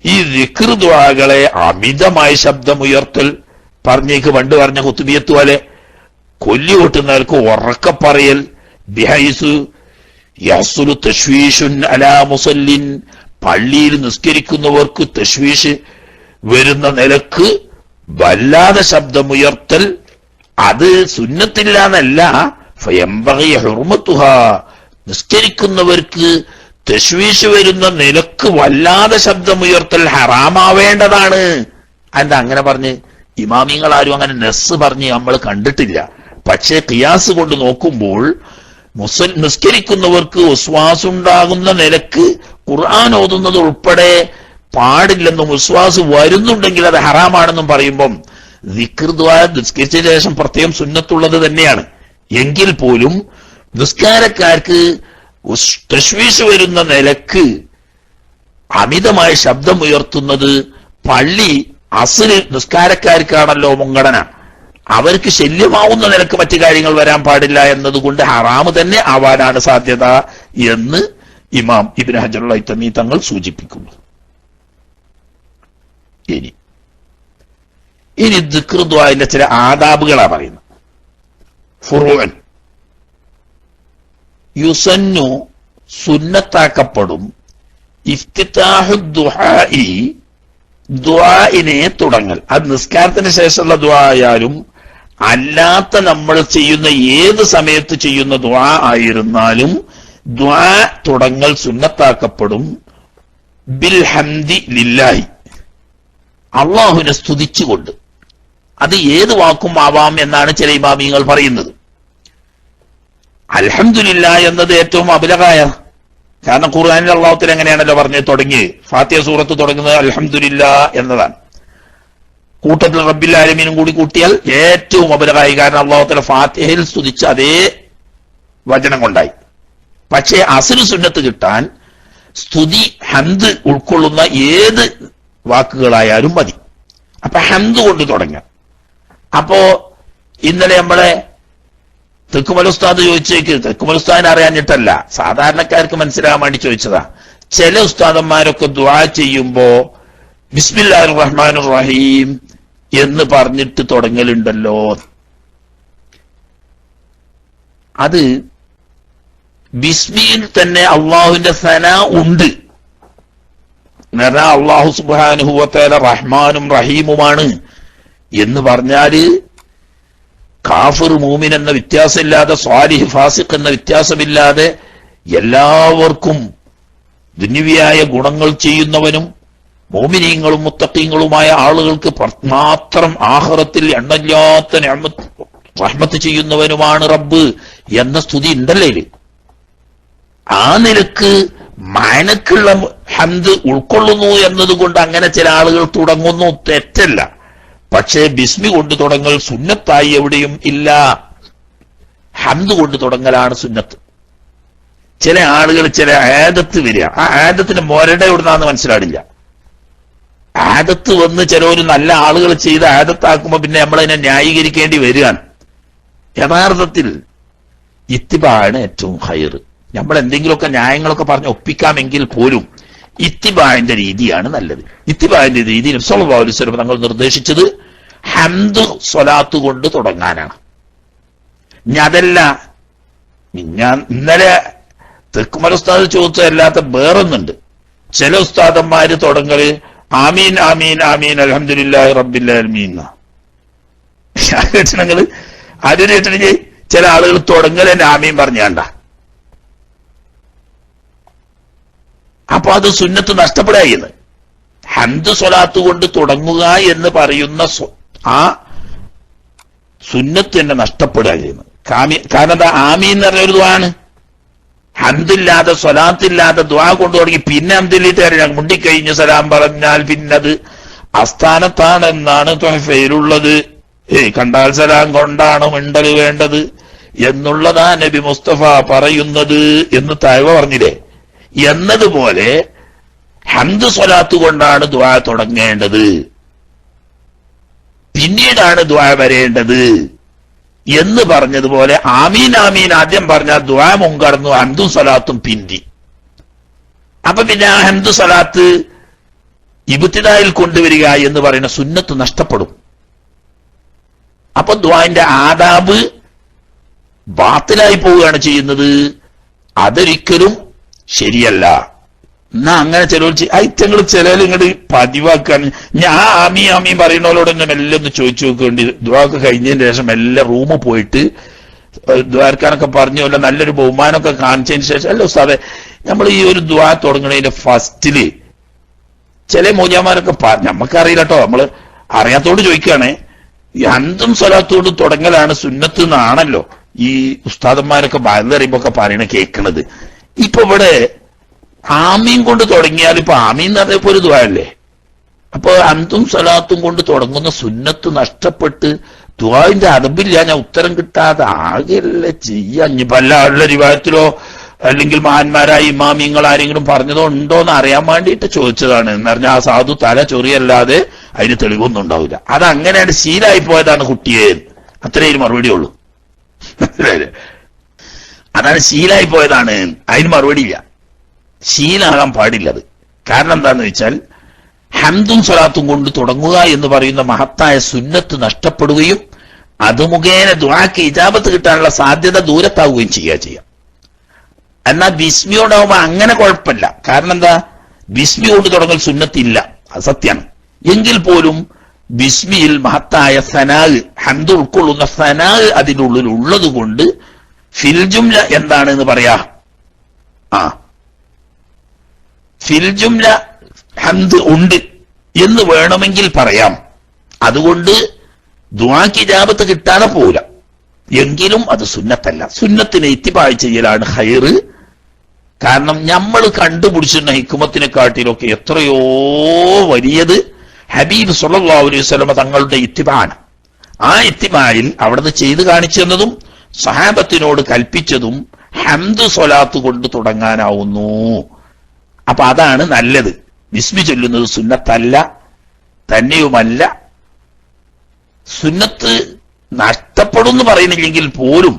ഈ ദിക്ർ ദുആകളെ അമിതമായ ശബ്ദമുയർത്തൽ, പറഞ്ഞേക്ക് പണ്ട് പറഞ്ഞ ഖുത്ബിയത്ത് പോലെ കൊല്ലി കൊട്ടുന്നവർക്ക് ഉറക്കെ പറയൽ, ബിഹൈസു യഹ്സുലു തശ്വീഷുൻ അലാ മുസല്ലിൻ, പള്ളിയിൽ നിസ്കരിക്കുന്നവർക്ക് തശ്വീഷ് വരുന്ന നിലക്ക് വല്ലാതെ ശബ്ദമുയർത്തൽ, അത് സുന്നത്തില്ലാന്നല്ല, ഫയംബഗി ഹുർമത്തുഹാ, നിസ്കരിക്കുന്നവർക്ക് തശ്വീഷ് വരുന്ന നിലക്ക് വല്ലാതെ ശബ്ദമുയർത്തൽ ഹറാമാവേണ്ടതാണ്. എന്താ അങ്ങനെ പറഞ്ഞ്? ഇമാമിങ്ങൾ ആരും അങ്ങനെ നെസ് പറഞ്ഞ് നമ്മൾ കണ്ടിട്ടില്ല. പക്ഷേ ഖിയാസ് കൊണ്ട് നോക്കുമ്പോൾ നിസ്കരിക്കുന്നവർക്ക് വസ്വാസുണ്ടാകുന്ന നിലക്ക് ഖുർആൻ ഓതുന്നത് ഉൾപ്പെടെ പാടില്ലെന്നും വസ്വാസ് വരുന്നുണ്ടെങ്കിൽ അത് ഹറാമാണെന്നും പറയുമ്പം ദിക്ർ ദുആ നിസ്കരിച്ചതിന് ശേഷം പ്രത്യേകം സുന്നത്തുള്ളത് തന്നെയാണ്. എങ്കിൽ പോലും നിസ്കാരക്കാർക്ക് തശ്വീഷ് വരുന്ന നിലക്ക് അമിതമായ ശബ്ദം ഉയർത്തുന്നത് പള്ളി അസ്ല് നിസ്കാരക്കാർക്കാണല്ലോ മുൻഗണന. അവർക്ക് ശല്യമാവുന്ന നിലക്ക് മറ്റു കാര്യങ്ങൾ വരാൻ പാടില്ല എന്നതുകൊണ്ട് ഹറാമ് തന്നെ ആവാനാണ് സാധ്യത എന്ന് ഇമാം ഇബ്നു ഹജറുൽ ഹൈതമി തങ്ങൾ സൂചിപ്പിക്കുന്നു. ഇനി ദിക്ർ ദുആഇന്റെ ചില ആദാബുകളാണ് പറയുന്നത്. ഫുറൂഅൻ യുസന്നു സുന്നത്താക്കപ്പെടും ഇഫ്തിതാഹു ദുആഇ ദുആഇനെ തുടങ്ങൽ. അത് നിസ്കാരത്തിന് ശേഷമുള്ള ദുആ ആയാലും അല്ലാത്ത നമ്മൾ ചെയ്യുന്ന ഏത് സമയത്ത് ചെയ്യുന്ന ദുആ ആയിരുന്നാലും ദുആ തുടങ്ങൽ സുന്നത്താക്കപ്പെടും ബിൽ ഹംദി ലില്ലാഹി, അള്ളാഹുവിനെ സ്തുതിച്ചുകൊണ്ട്. അത് ഏത് വാക്കും ആവാം എന്നാണ് ചില ഇമാമിയങ്ങൾ പറയുന്നത്. അൽഹംദുലില്ലാഹ് എന്നത് ഏറ്റവും അബലകായ, കാരണം ഖുർആനിൽ അള്ളാഹുത്തിൽ എങ്ങനെയാണല്ലോ പറഞ്ഞ് തുടങ്ങി, ഫാത്തിഹ സൂറത്ത് തുടങ്ങുന്നത് അൽഹംദുലില്ലാഹ് എന്നതാണ്. കൂട്ടത്തിൽ റബ്ബിൽ ആലമീനും കൂടി കൂട്ടിയാൽ ഏറ്റവും അബലകായി, കാരണം അള്ളാഹുത്തല ഫാത്തിഹയിൽ സ്തുതിച്ച അതേ വചനം കൊണ്ടായി. പക്ഷേ അസ്ലു സുന്നത്ത് കിട്ടാൻ സ്തുതി ഹംദ് ഉൾക്കൊള്ളുന്ന ഏത് വാക്കുകളായാലും മതി. അപ്പൊ ഹംദ് കൊണ്ട് തുടങ്ങാം. അപ്പോ ഇന്നലെ നമ്മളെ തെക്കുമൽ ഉസ്താദ് ചോദിച്ചേക്ക്, തെക്കുമൽ ഉസ്താദിനെ അറിയാഞ്ഞിട്ടല്ല, സാധാരണക്കാർക്ക് മനസ്സിലാകാൻ വേണ്ടി ചോദിച്ചതാ. ചില ഉസ്താദന്മാരൊക്കെ ദുആ ചെയ്യുമ്പോ ബിസ്മില്ലാഹിർ റഹ്മാനിർ റഹീം എന്ന് പറഞ്ഞിട്ട് തുടങ്ങലുണ്ടല്ലോ. അത് ബിസ്മിയിൽ തന്നെ അള്ളാഹുവിന്റെ സനാ ഉണ്ട്. അള്ളാഹു സുബ്ഹാനഹു വ തആല റഹ്മാനും റഹീമുമാണ് എന്ന് പറഞ്ഞാല് കാഫിർ മൂമിൻ എന്ന വ്യത്യാസമില്ലാതെ, സ്വാലിഹ് ഫാസിഖ് എന്ന വ്യത്യാസമില്ലാതെ എല്ലാവർക്കും ദുനിയാവിയായ ഗുണങ്ങൾ ചെയ്യുന്നവനും മോമിനീങ്ങളും മുത്തഖീങ്ങളുമായ ആളുകൾക്ക് മാത്രം ആഖിറത്തിൽ എണ്ണമില്ലാത്ത റഹ്മത്ത് ചെയ്യുന്നവനുമാണ് റബ്ബ് എന്ന സ്തുതി ഉണ്ടല്ലേ. ആ നിലക്ക് മാനക്കുള്ള ഹംദ് ഉൾക്കൊള്ളുന്നു എന്നതുകൊണ്ട് അങ്ങനെ ചില ആളുകൾ തുടങ്ങുന്നു, തെറ്റല്ല. പക്ഷേ ബിസ്മി കൊണ്ട് തുടങ്ങൽ സുന്നത്തായി എവിടെയും ഇല്ല. ഹംദ് കൊണ്ട് തുടങ്ങലാണ് സുന്നത്ത്. ചില ആളുകൾ ചില ആദത്ത് വരിക, ആ ആദത്തിന്റെ മൊരട എവിടുന്നാന്ന് മനസ്സിലാടില്ല. ആദത്ത് വന്ന് ചിലവര് നല്ല ആളുകൾ ചെയ്ത് ആദത്താക്കുമ്പോ പിന്നെ നമ്മളതിനെ ന്യായീകരിക്കേണ്ടി വരികയാണ്. യഥാർത്ഥത്തിൽ ഇത്തിബാണ് ഏറ്റവും ഹൈർ. നമ്മൾ എന്തെങ്കിലുമൊക്കെ ന്യായങ്ങളൊക്കെ പറഞ്ഞ് ഒപ്പിക്കാമെങ്കിൽ പോലും ഇത്തിബാന്റെ രീതിയാണ് നല്ലത്. ഇത്തിബാന്റെ രീതി നബി സല്ലല്ലാഹു അലൈഹി വസല്ലം തങ്ങൾ നിർദ്ദേശിച്ചത് ഹംദ് സ്വലാത്ത് കൊണ്ട് തുടങ്ങാനാണ്. ഇനി അതല്ല, ഞാൻ ഇന്നലെ തെക്കുമൽ ഉസ്താദ് ചോദിച്ചതല്ലാത്ത വേറൊന്നുണ്ട്. ചില ഉസ്താദന്മാര് തുടങ്ങല് ആമീൻ ആമീൻ ആമീൻ അൽഹംദുലില്ലാഹി റബ്ബിൽ ആലമീൻ. കേട്ടിട്ടുണ്ടെങ്കിൽ അതിന് കേട്ടിട്ട് ചില ആളുകൾ തുടങ്ങൽ തന്നെ ആമീൻ പറഞ്ഞാണ്ട. അപ്പൊ അത് സുന്നത്ത് നഷ്ടപ്പെടുകയെന്ന്. ഹംദ് സ്വലാത്ത് കൊണ്ട് തുടങ്ങുക എന്ന് പറയുന്ന ആ സുന്നത്ത് തന്നെ നഷ്ടപ്പെടുകയെന്ന്. കാരണം എന്താ, ആമീൻ എന്ന് പറഞ്ഞൊരു ദുആണ്. ഹംദില്ലാതെ സ്വലാത്തില്ലാതെ ദുആ കൊണ്ടു തുടങ്ങി പിന്നെ ഹംദില്ലിട്ട് അറിയാം മുണ്ടിക്കഴിഞ്ഞ് സലാം പറഞ്ഞാൽ പിന്നത് അസ്ഥാനത്താണെന്നാണ് ത്വഹഫയിലുള്ളത്. കണ്ടാൽ സലാം കൊണ്ടാണ് മിണ്ടൽ വേണ്ടത് എന്നുള്ളതാ നബി മുസ്തഫ പറയുന്നത് എന്ന് താഴ്വ പറഞ്ഞില്ലേ. എന്നതുപോലെ ഹംദ് സ്വലാത്ത് കൊണ്ടാണ് ദുആ തുടങ്ങേണ്ടത്, പിന്നീടാണ് ദുആ വരേണ്ടത് എന്ന് പറഞ്ഞതുപോലെ ആമീൻ ആമീൻ ആദ്യം പറഞ്ഞാൽ ദുആ മുൻകടന്നു, ഹംദും സ്വലാത്തും പിന്തി. അപ്പൊ പിന്നെ ആ ഹംദ് സ്വലാത്ത് ഇബ്തിദായിൽ കൊണ്ടുവരിക എന്ന് പറയുന്ന സുന്നത്ത് നഷ്ടപ്പെടും. അപ്പൊ ദുആന്റെ ആദാബ് ബാത്തിലായി പോവുകയാണ് ചെയ്യുന്നത്. അതൊരിക്കലും ശരിയല്ല. എന്നാ അങ്ങനെ ചിലർ ഐറ്റങ്ങൾ ചിലർ ഇങ്ങോട്ട് പതിവാക്കാണ്. ഞാൻ ആമീ ആമീ പറയുന്നവരോട് തന്നെ മെല്ലെ ഒന്ന് ചോദിച്ചു നോക്കേണ്ടി. ദുആക്ക് കഴിഞ്ഞതിന് ശേഷം മെല്ലെ റൂമിൽ പോയിട്ട് ദ്വാരക്കാനൊക്കെ പറഞ്ഞു, അല്ല നല്ലൊരു ബഹുമാനമൊക്കെ കാണിച്ചതിന് ശേഷം, അല്ല ഉസ്താദെ നമ്മൾ ഈ ഒരു ദുആ തുടങ്ങണതിന്റെ ഫസ്റ്റില് ചില മൗലവിമാരൊക്കെ നമ്മക്കറിയില്ല കേട്ടോ, നമ്മള് അറിയാത്തോട് ചോദിക്കുകയാണ്. ഈ ഹംദും സ്വലാത്തോട് തുടങ്ങലാണ് സുന്നത്ത് എന്നാണല്ലോ ഈ ഉസ്താദന്മാരൊക്കെ പറയുമ്പോ ഒക്കെ പറയണ കേൾക്കണത്. ഇപ്പൊ ഇവിടെ ആമീൻ കൊണ്ട് തുടങ്ങിയാൽ ഇപ്പൊ ആമീൻ എന്ന് പറഞ്ഞപ്പോ ഒരു ദുആ അല്ലേ? അപ്പൊ ഹംദും സ്വലാത്തും കൊണ്ട് തുടങ്ങുന്ന സുന്നത്ത് നഷ്ടപ്പെട്ട് ദുആന്റെ അദബില്ല, ഞാൻ ഉത്തരം കിട്ടാതെ ആകെയല്ലേ ചെയ്യാൻ. ഇനിയിപ്പോ അല്ല റിവായത്തിലോ അല്ലെങ്കിൽ മഹാന്മാരായ ഇമാമിങ്ങൾ ആരെങ്കിലും പറഞ്ഞതോ ഉണ്ടോന്ന് അറിയാൻ വേണ്ടിയിട്ട് ചോദിച്ചതാണ്. എന്ന് പറഞ്ഞാൽ ആ സാധു തല ചൊറിയല്ലാതെ അതിന് തെളിവൊന്നും ഉണ്ടാവില്ല. അത് അങ്ങനെയാണ് ശീലായി പോയതാണ് കുട്ടിയെ, അത്രേ മറുപടി ഉള്ളൂ. അതാണ് ശീലായി പോയതാണ്, അതിന് മറുപടി ഇല്ല. ശീലാകാൻ പാടില്ലത്. കാരണം എന്താന്ന് വെച്ചാൽ ഹംദും സ്വലാത്തും കൊണ്ട് തുടങ്ങുക എന്ന് പറയുന്ന മഹത്തായ സുന്നത്ത് നഷ്ടപ്പെടുകയും അത് മുഖേന ദുആക്ക് ഇജാബത്ത് കിട്ടാനുള്ള സാധ്യത ദൂരത്താവുകയും ചെയ്യാം. എന്നാൽ ബിസ്മിയോടാവുമ്പോ അങ്ങനെ കുഴപ്പമില്ല. കാരണം എന്താ, ബിസ്മി കൊണ്ട് തുടങ്ങൽ സുന്നത്തില്ല, അത് സത്യമാണ്. എങ്കിൽ പോലും ബിസ്മിയിൽ മഹത്തായ സനാഗ്, ഹംദ് ഉൾക്കൊള്ളുന്ന സനാഗ് അതിനുള്ളിൽ ഉള്ളത് കൊണ്ട് ഫിൽ ജുംല എന്താണെന്ന് പറയാ, ഫിൽ ജുംല ഹംദ് ഉണ്ട് എന്ന് വേണമെങ്കിൽ പറയാം. അതുകൊണ്ട് ദുആക്ക് ഇജാബത്ത് കിട്ടാതെ പോവില്ല. എങ്കിലും അത് സുന്നത്തല്ല. സുന്നത്തിനെ ഇത്തിബാഅ് ചെയ്യലാണ് ഖൈറ്. കാരണം നമ്മൾ കണ്ടുപിടിച്ചിരുന്ന ഹിക്മത്തിനെക്കാട്ടിലൊക്കെ എത്രയോ വലിയത് ഹബീബ് സല്ലല്ലാഹു അലൈഹി വസല്ലം തങ്ങളുടെ ഇത്തിബാഅ്. ആ ഇത്തിബായിൽ അവിടുന്ന് ചെയ്തു കാണിച്ചു തന്നതും സഹാബത്തിനോട് കൽപ്പിച്ചതും ഹംദ് സ്വലാത്ത് കൊണ്ട് തുടങ്ങാനാവുന്നു. അപ്പൊ അതാണ് നല്ലത്. ബിസ്മി ചൊല്ലുന്നത് സുന്നത്തല്ല, തന്നെയുമല്ല. സുന്നത്ത് നഷ്ടപ്പെടും എന്ന് പറയുന്നില്ലെങ്കിൽ പോലും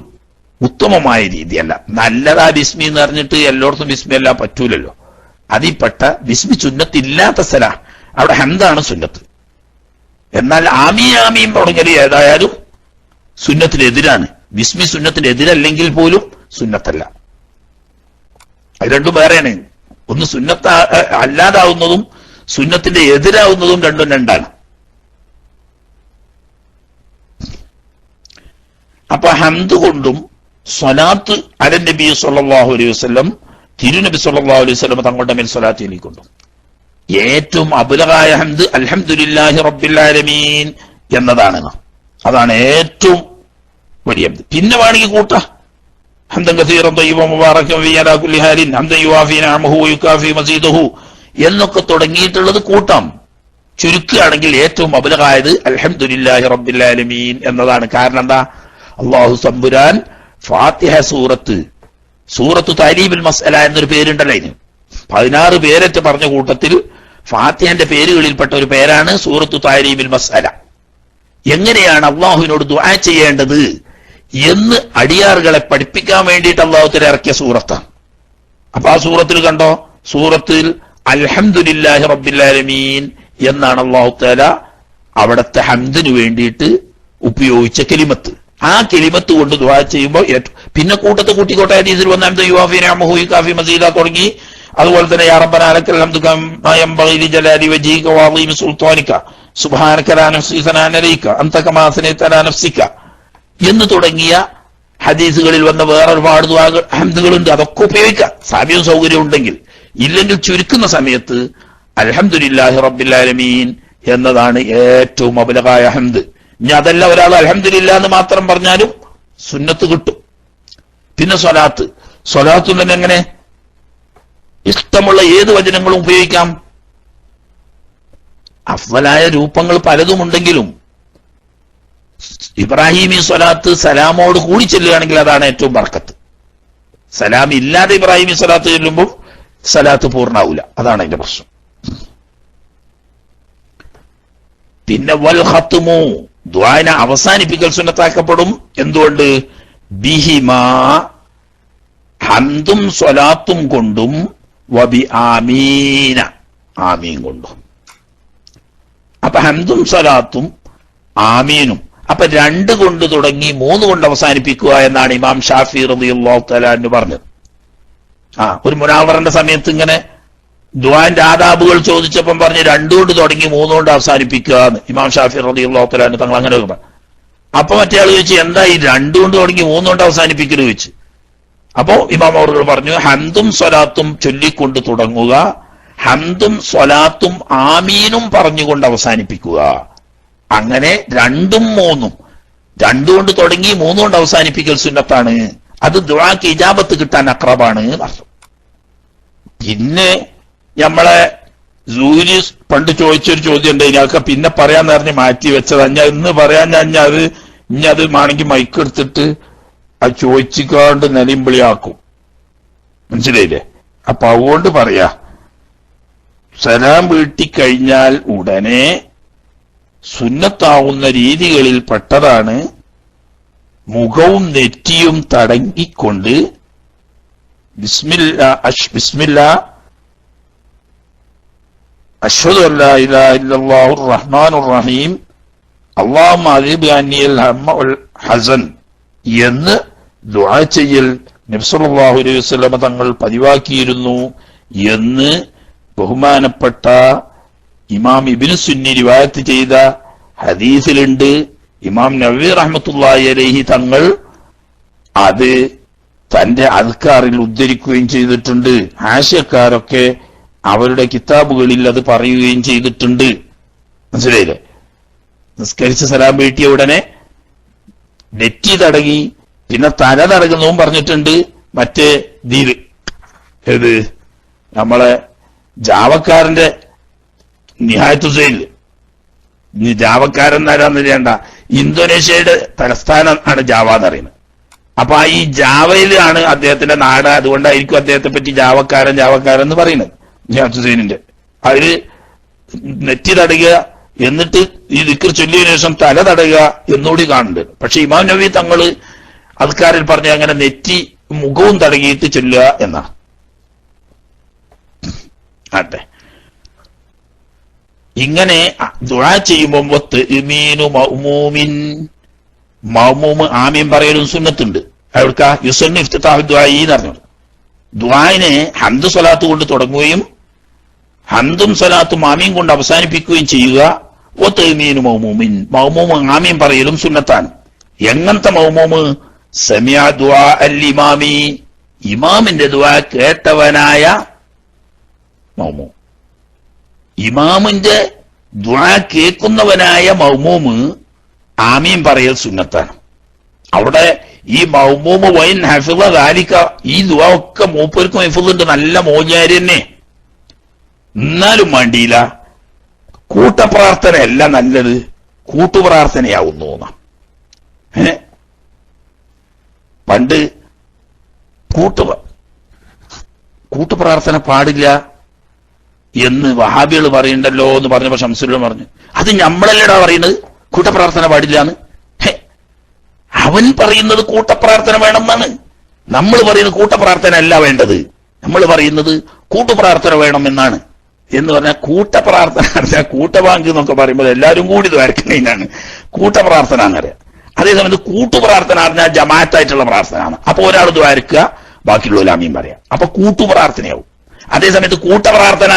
ഉത്തമമായ രീതിയല്ല. നല്ലതാ ബിസ്മി എന്ന് പറഞ്ഞിട്ട് എല്ലായിടത്തും ബിസ്മി എല്ലാം പറ്റൂലല്ലോ. അതിൽപ്പെട്ട ബിസ്മി സുന്നത്തില്ലാത്ത സ്ഥല, അവിടെ ഹംദാണ് സുന്നത്ത്. എന്നാൽ ആമീൻ തുടങ്ങല് ഏതായാലും സുന്നത്തിനെതിരാണ്. ബിസ്മി സുന്നത്തിനെതിരല്ലെങ്കിൽ പോലും സുന്നത്തല്ല. അത് രണ്ടും വേറെയാണ്. ഒന്ന് സുന്നത്ത അല്ലാതാവുന്നതും സുന്നത്തിന്റെ എതിരാവുന്നതും രണ്ടും രണ്ടാണ്. അപ്പൊ ഹംദ് കൊണ്ടും സ്വലാത്ത് അല നബി സല്ലല്ലാഹു അലൈഹി വസല്ലം, തിരുനബി സല്ലല്ലാഹു അലൈഹി വസല്ലം തങ്ങളുടെ മേൽ സ്വലാത്ത് ചൊല്ലിക്കൊണ്ടും ഏറ്റവും അബുലഗായ ഹംദ് അൽഹംദുലില്ലാഹി റബ്ബിൽ ആലമീൻ എന്നതാണ്. അതാണ് ഏറ്റവും വലിയ ഹംദ്. പിന്നെ വേണമെങ്കിൽ കൂട്ടാ ഹംദൻ കസീറൻ തയ്യിബൻ മുബാറകൻ ഫീഹി അലാ കുല്ലി ഹാലിൻ ഹംദൻ യുവാഫി നിഅമഹു വയുകാഫി മസീദഹു എന്നൊക്കെ തുടങ്ങിയിട്ടുള്ളത് കൂട്ടാം. ചുരുക്കുകയാണെങ്കിൽ ഏറ്റവും അബുലഗായത് അൽഹംദുലില്ലാഹി റബ്ബിൽ ആലമീൻ എന്നതാണ്. കാരണം എന്താ, അല്ലാഹു തമ്പുരാൻ ഫാത്തിഹ സൂറത്തു തരീബുൽ മസ്അല എന്നൊരു പേരുണ്ടല്ലോ. അതിന് 16 പേരറ്റ് പറഞ്ഞ കൂട്ടത്തിൽ ഫാത്തിഹന്റെ പേരുകളിൽപ്പെട്ട ഒരു പേരാണ് സൂറത്തു തരീബുൽ മസ്അല. എങ്ങനെയാണ് അള്ളാഹുവിനോട് ദുആ ചെയ്യേണ്ടത് എന്ന് അടിയാറുകളെ പഠിപ്പിക്കാൻ വേണ്ടിയിട്ട് അള്ളാഹു തആല ഇറക്കിയ സൂറത്താണ്. അപ്പൊ ആ സൂറത്തിൽ കണ്ടോ, സൂറത്തിൽ അൽഹംദുലില്ലാഹി റബ്ബിൽ ആലമീൻ എന്നാണ് അള്ളാഹു തആല അവിടുത്തെ ഹംദിന് വേണ്ടിയിട്ട് ഉപയോഗിച്ച കലിമത്ത്. ആ കലിമത്ത് കൊണ്ട് ദുആ ചെയ്യുമ്പോൾ പിന്നെ കൂട്ടത്തെ കൂട്ടിക്കോട്ടെ. ഹദീസിൽ വന്ന ഹംദൻ യുവാഫി നിഅമഹു വയുകാഫി മസീദ തുടങ്ങി. അതുപോലെ തന്നെ യാ റബ്ബനാ ലക്കൽ ഹംദു കമാ യൻബഗി ലിജലാലി വജ്ഹിക വഅളീമി സുൽത്താനിക സുബ്ഹാനക ലാ നഹ്സി സനാഅൻ അലൈക അൻത കമാ അസ്നൈത അലാ നഫ്സിക എന്ന് തുടങ്ങിയ ഹദീസുകളിൽ വന്ന വേറെ ഒരുപാട് ദുആകൾ ഹംദുകളുണ്ട്. അതൊക്കെ ഉപയോഗിക്കാം സാധ്യവും സൗകര്യം ഉണ്ടെങ്കിൽ. ഇല്ലെങ്കിൽ ചുരുക്കുന്ന സമയത്ത് അൽഹംദുലില്ലാഹി റബ്ബിൽ ആലമീൻ എന്നതാണ് ഏറ്റവും അബലഗായ ഹംദ്. ഇനി അതല്ല ഒരാൾ അൽഹംദുലില്ലാ എന്ന് മാത്രം പറഞ്ഞാലും സുന്നത്ത് കിട്ടും. പിന്നെ സ്വലാത്ത് തന്നെ എങ്ങനെ ഇഷ്ടമുള്ള ഏത് വചനങ്ങളും ഉപയോഗിക്കാം. അഫ്ളലായ രൂപങ്ങൾ പലതും ഉണ്ടെങ്കിലും ഇബ്രാഹിമി സ്വലാത്ത് സലാമോട് കൂടി ചെല്ലുകയാണെങ്കിൽ അതാണ് ഏറ്റവും ബർക്കത്ത്. സലാം ഇല്ലാതെ ഇബ്രാഹിമി സ്വലാത്ത് ചെല്ലുമ്പോൾ സലാത്ത് പൂർണ്ണാവൂല. അതാണ് അതിന്റെ പ്രശ്നം. പിന്നെ വൽ ഖത്മു, ദുആനെ അവസാനിപ്പിക്കൽ സുന്നത്താക്കപ്പെടും. എന്തുകൊണ്ട്? ബിഹിമാ, ഹംദും സ്വലാത്തും കൊണ്ടും വബി ആമീന, ആമീൻ കൊണ്ടും. അപ്പൊ ഹംദും സ്വലാത്തും ആമീനും. അപ്പൊ 2 കൊണ്ട് തുടങ്ങി 3 കൊണ്ട് അവസാനിപ്പിക്കുക എന്നാണ് ഇമാം ഷാഫി റളിയല്ലാഹു തആല അൻഹു പറഞ്ഞത്. ഒരു മുനാവറന്റെ സമയത്ത് ഇങ്ങനെ ദുആന്റെ ആദാബുകൾ ചോദിച്ചപ്പം പറഞ്ഞ് 2 കൊണ്ട് തുടങ്ങി 3 കൊണ്ട് അവസാനിപ്പിക്കുക എന്ന് ഇമാം ഷാഫി റളിയല്ലാഹു തആല അൻഹു തങ്ങൾ അങ്ങനെ പറഞ്ഞു. അപ്പൊ മറ്റേ ആൾ ചോദിച്ചു, എന്താ ഈ 2 കൊണ്ട് തുടങ്ങി 3 കൊണ്ട് അവസാനിപ്പിക്കല് ചോദിച്ചു. അപ്പോ ഇമാം അവർ പറഞ്ഞു ഹംദും സ്വലാത്തും ചൊല്ലിക്കൊണ്ട് തുടങ്ങുക, ഹംദും സ്വലാത്തും ആമീനും പറഞ്ഞുകൊണ്ട് അവസാനിപ്പിക്കുക. അങ്ങനെ 2ഉം 3ഉം 2 കൊണ്ട് തുടങ്ങി 3 കൊണ്ട് അവസാനിപ്പിക്കൽ സുന്നത്താണ്. അത് ദുആക്ക് ഇജാബത്ത് കിട്ടാൻ അക്രബാണ് എന്നർത്ഥം. പിന്നെ നമ്മളെ സൂര്യ പണ്ട് ചോദിച്ചൊരു ചോദ്യം ഉണ്ട്, ഇതിനൊക്കെ പിന്നെ പറയാന്ന് പറഞ്ഞ് മാറ്റി വെച്ചത്. ഇന്ന് പറയാൻ ഇനി അത് വേണമെങ്കിൽ മൈക്കെടുത്തിട്ട് അത് ചോദിച്ചിക്കാണ്ട് നിലയുമ്പിളിയാക്കും. മനസ്സിലായില്ലേ? അപ്പൊ അതുകൊണ്ട് പറയാ, സലാം വീട്ടിക്കഴിഞ്ഞാൽ ഉടനെ സുന്നത്താവുന്ന രീതികളിൽ പെട്ടതാണ് മുഖവും നെറ്റിയും തടങ്ങിക്കൊണ്ട് ബിസ്മില്ലാ അശ്ഹദു അല്ലാ ഇലാഹ ഇല്ലല്ലാഹുർ റഹ്മാനുർ റഹീം അല്ലാഹുമ്മ അദ്ഹിബ് അന്നിൽ ഹമ്മ വൽ ഹസൻ എന്ന് ദുആ ചെയ്യൽ നബി സല്ലല്ലാഹു അലൈഹി വസല്ലം തങ്ങൾ പതിവാക്കിയിരുന്നു എന്ന് ബഹുമാനപ്പെട്ട ഇമാം ഇബ്നു സുന്നി റിവായത്ത് ചെയ്ത ഹദീസിലുണ്ട്. ഇമാം നവവി റഹ്മത്തുള്ളാഹി അലൈഹി തങ്ങൾ അത് തന്റെ അദ്കാറിൽ ഉദ്ധരിക്കുകയും ചെയ്തിട്ടുണ്ട്. ഹാഷ്യക്കാരൊക്കെ അവരുടെ കിതാബുകളിൽ അത് പറയുകയും ചെയ്തിട്ടുണ്ട്. മനസ്സിലായില്ലേ? നിസ്കരിച്ച് സലാം വീട്ടിയ ഉടനെ നെറ്റി തടകി, പിന്നെ തല തടകുന്നതും പറഞ്ഞിട്ടുണ്ട്. മറ്റേ ദീല് ഏത് നമ്മളെ ജാവക്കാരന്റെ നിഹായത്തുസൈൽ, ജാവക്കാരൻ ആരാന്ന് ചെയ്യണ്ട, ഇന്തോനേഷ്യയുടെ തലസ്ഥാനം ആണ് ജാവ എന്ന് പറയുന്നത്. അപ്പൊ ഈ ജാവയിലാണ് അദ്ദേഹത്തിന്റെ നാട്, അതുകൊണ്ടായിരിക്കും അദ്ദേഹത്തെ പറ്റി ജാവക്കാരൻ എന്ന് പറയുന്നത്. നിഹായത്തുസൈനിന്റെ അതില് നെറ്റി തടയുക, എന്നിട്ട് ഈ ദിക്ർ ചൊല്ലിയതിനു ശേഷം തല തടയുക എന്നുകൂടി കാണുന്നുണ്ട്. പക്ഷെ ഇമാം നബി തങ്ങള് അദ്കാറിൽ പറഞ്ഞ അങ്ങനെ നെറ്റി മുഖവും തടകിയിട്ട് ചൊല്ലുക എന്നാണ്. ആട്ടെ, ഇങ്ങനെ ദുആ ചെയ്യുമ്പോൾ മഅ്മൂം ആമീൻ പറയലും സുന്നത്തുണ്ട്. അവിടുക്ക യുസന്നു ഇഫ്തിതാഹു ദുആഇ എന്ന് പറഞ്ഞു. ദുആഇനെ ഹംദ് സ്വലാത്ത് കൊണ്ട് തുടങ്ങുകയും ഹംദും സ്വലാത്തും ആമീൻ കൊണ്ട് അവസാനിപ്പിക്കുകയും ചെയ്യുക. മഅ്മൂം ആമീൻ പറയലും സുന്നത്താണ്. എങ്ങനത്തെ മഅ്മൂം? സമിഅ ദുആ അൽ ഇമാമി, ഇമാമിന്റെ ദുആ കേട്ടവനായ മഅ്മൂം. ഇമാമിന്റെ ദുആ കേൾക്കുന്നവനായ മഅ്മൂം ആമീൻ പറയൽ സുന്നത്താണ്. അവിടെ ഈ മഅ്മൂം വൈൻ ഹഫിള ദാലിക, ഈ ദുആ ഒക്കെ മൂപ്പർക്കും ഹഫിളുണ്ട്, നല്ല മോചാരി തന്നെ. എന്നാലും വേണ്ടിയില്ല, കൂട്ടപ്രാർത്ഥനയല്ല നല്ലത്, കൂട്ടുപ്രാർത്ഥനയാവുന്നു. പണ്ട് കൂട്ടുപ്രാർത്ഥന പാടില്ല എന്ന് വഹാബികൾ പറയണ്ടല്ലോ എന്ന് പറഞ്ഞപ്പോ ശംസുൽ പറഞ്ഞു, അത് നമ്മളല്ലടാ പറയുന്നത് കൂട്ടപ്രാർത്ഥന പാടില്ല എന്ന്. അവൻ പറയുന്നത് കൂട്ടപ്രാർത്ഥന വേണമെന്നാണ്. നമ്മൾ പറയുന്നത് കൂട്ടപ്രാർത്ഥന അല്ല വേണ്ടത്, നമ്മൾ പറയുന്നത് കൂട്ടുപ്രാർത്ഥന വേണം എന്നാണ്. എന്ന് പറഞ്ഞാൽ കൂട്ടപ്രാർത്ഥന പറഞ്ഞാൽ കൂട്ടബാങ്ക് എന്നൊക്കെ പറയുമ്പോൾ എല്ലാവരും കൂടി ദ്വാരക്കുന്നതിനാണ് കൂട്ടപ്രാർത്ഥന എന്നറിയാം. അതേസമയത്ത് കൂട്ടുപ്രാർത്ഥന പറഞ്ഞാൽ ജമാഅത്തായിട്ടുള്ള പ്രാർത്ഥനയാണ്. അപ്പൊ ഒരാൾ ദ്വാരക്കുക, ബാക്കിയുള്ള ആമീൻ പറയാം. അപ്പൊ കൂട്ടുപ്രാർത്ഥനയാവും. അതേസമയത്ത് കൂട്ടപ്രാർത്ഥന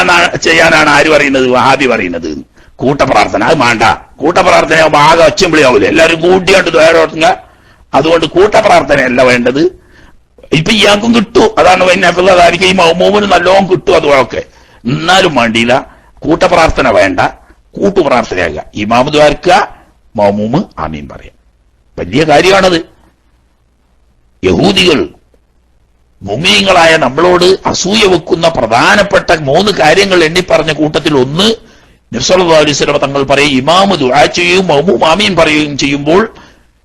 ചെയ്യാനാണ് ആര് പറയുന്നത്? വഹാബി പറയുന്നത് കൂട്ടപ്രാർത്ഥന. അത് വേണ്ട, കൂട്ടപ്രാർത്ഥനയാവുമ്പോ ആകെ ഒച്ചമ്പിളിയാവൂല, എല്ലാവരും കൂട്ടിയായിട്ട് ദ്വാരക്കുക. അതുകൊണ്ട് കൂട്ടപ്രാർത്ഥനയല്ല വേണ്ടത്. ഇപ്പൊ ഇയാൾക്കും കിട്ടൂ, അതാണ് വൈനാഫിള്ളതായിരിക്കും. ഈ മൗമൂമിന് നല്ലോണം കിട്ടും അതുമൊക്കെ. എന്നാലും വേണ്ടിയില്ല, കൂട്ടപ്രാർത്ഥന വേണ്ട, കൂട്ടുപ്രാർത്ഥനയാകുക. ഇമാമ് ദ്വാരക്കുക, മൗമൂമ് ആമീൻ പറയാം. വലിയ കാര്യമാണത്. യഹൂദികൾ മുഅ്മിനീങ്ങളായ നമ്മളോട് അസൂയ വെക്കുന്ന പ്രധാനപ്പെട്ട 3 കാര്യങ്ങൾ എണ്ണിപ്പറഞ്ഞ കൂട്ടത്തിൽ ഒന്ന്, നബി സല്ലല്ലാഹു അലൈഹി വസല്ലം തങ്ങൾ പറയും ഇമാമ് ദുആ ചെയ്യുകയും മഅ്മൂം ആമീൻ പറയുകയും ചെയ്യുമ്പോൾ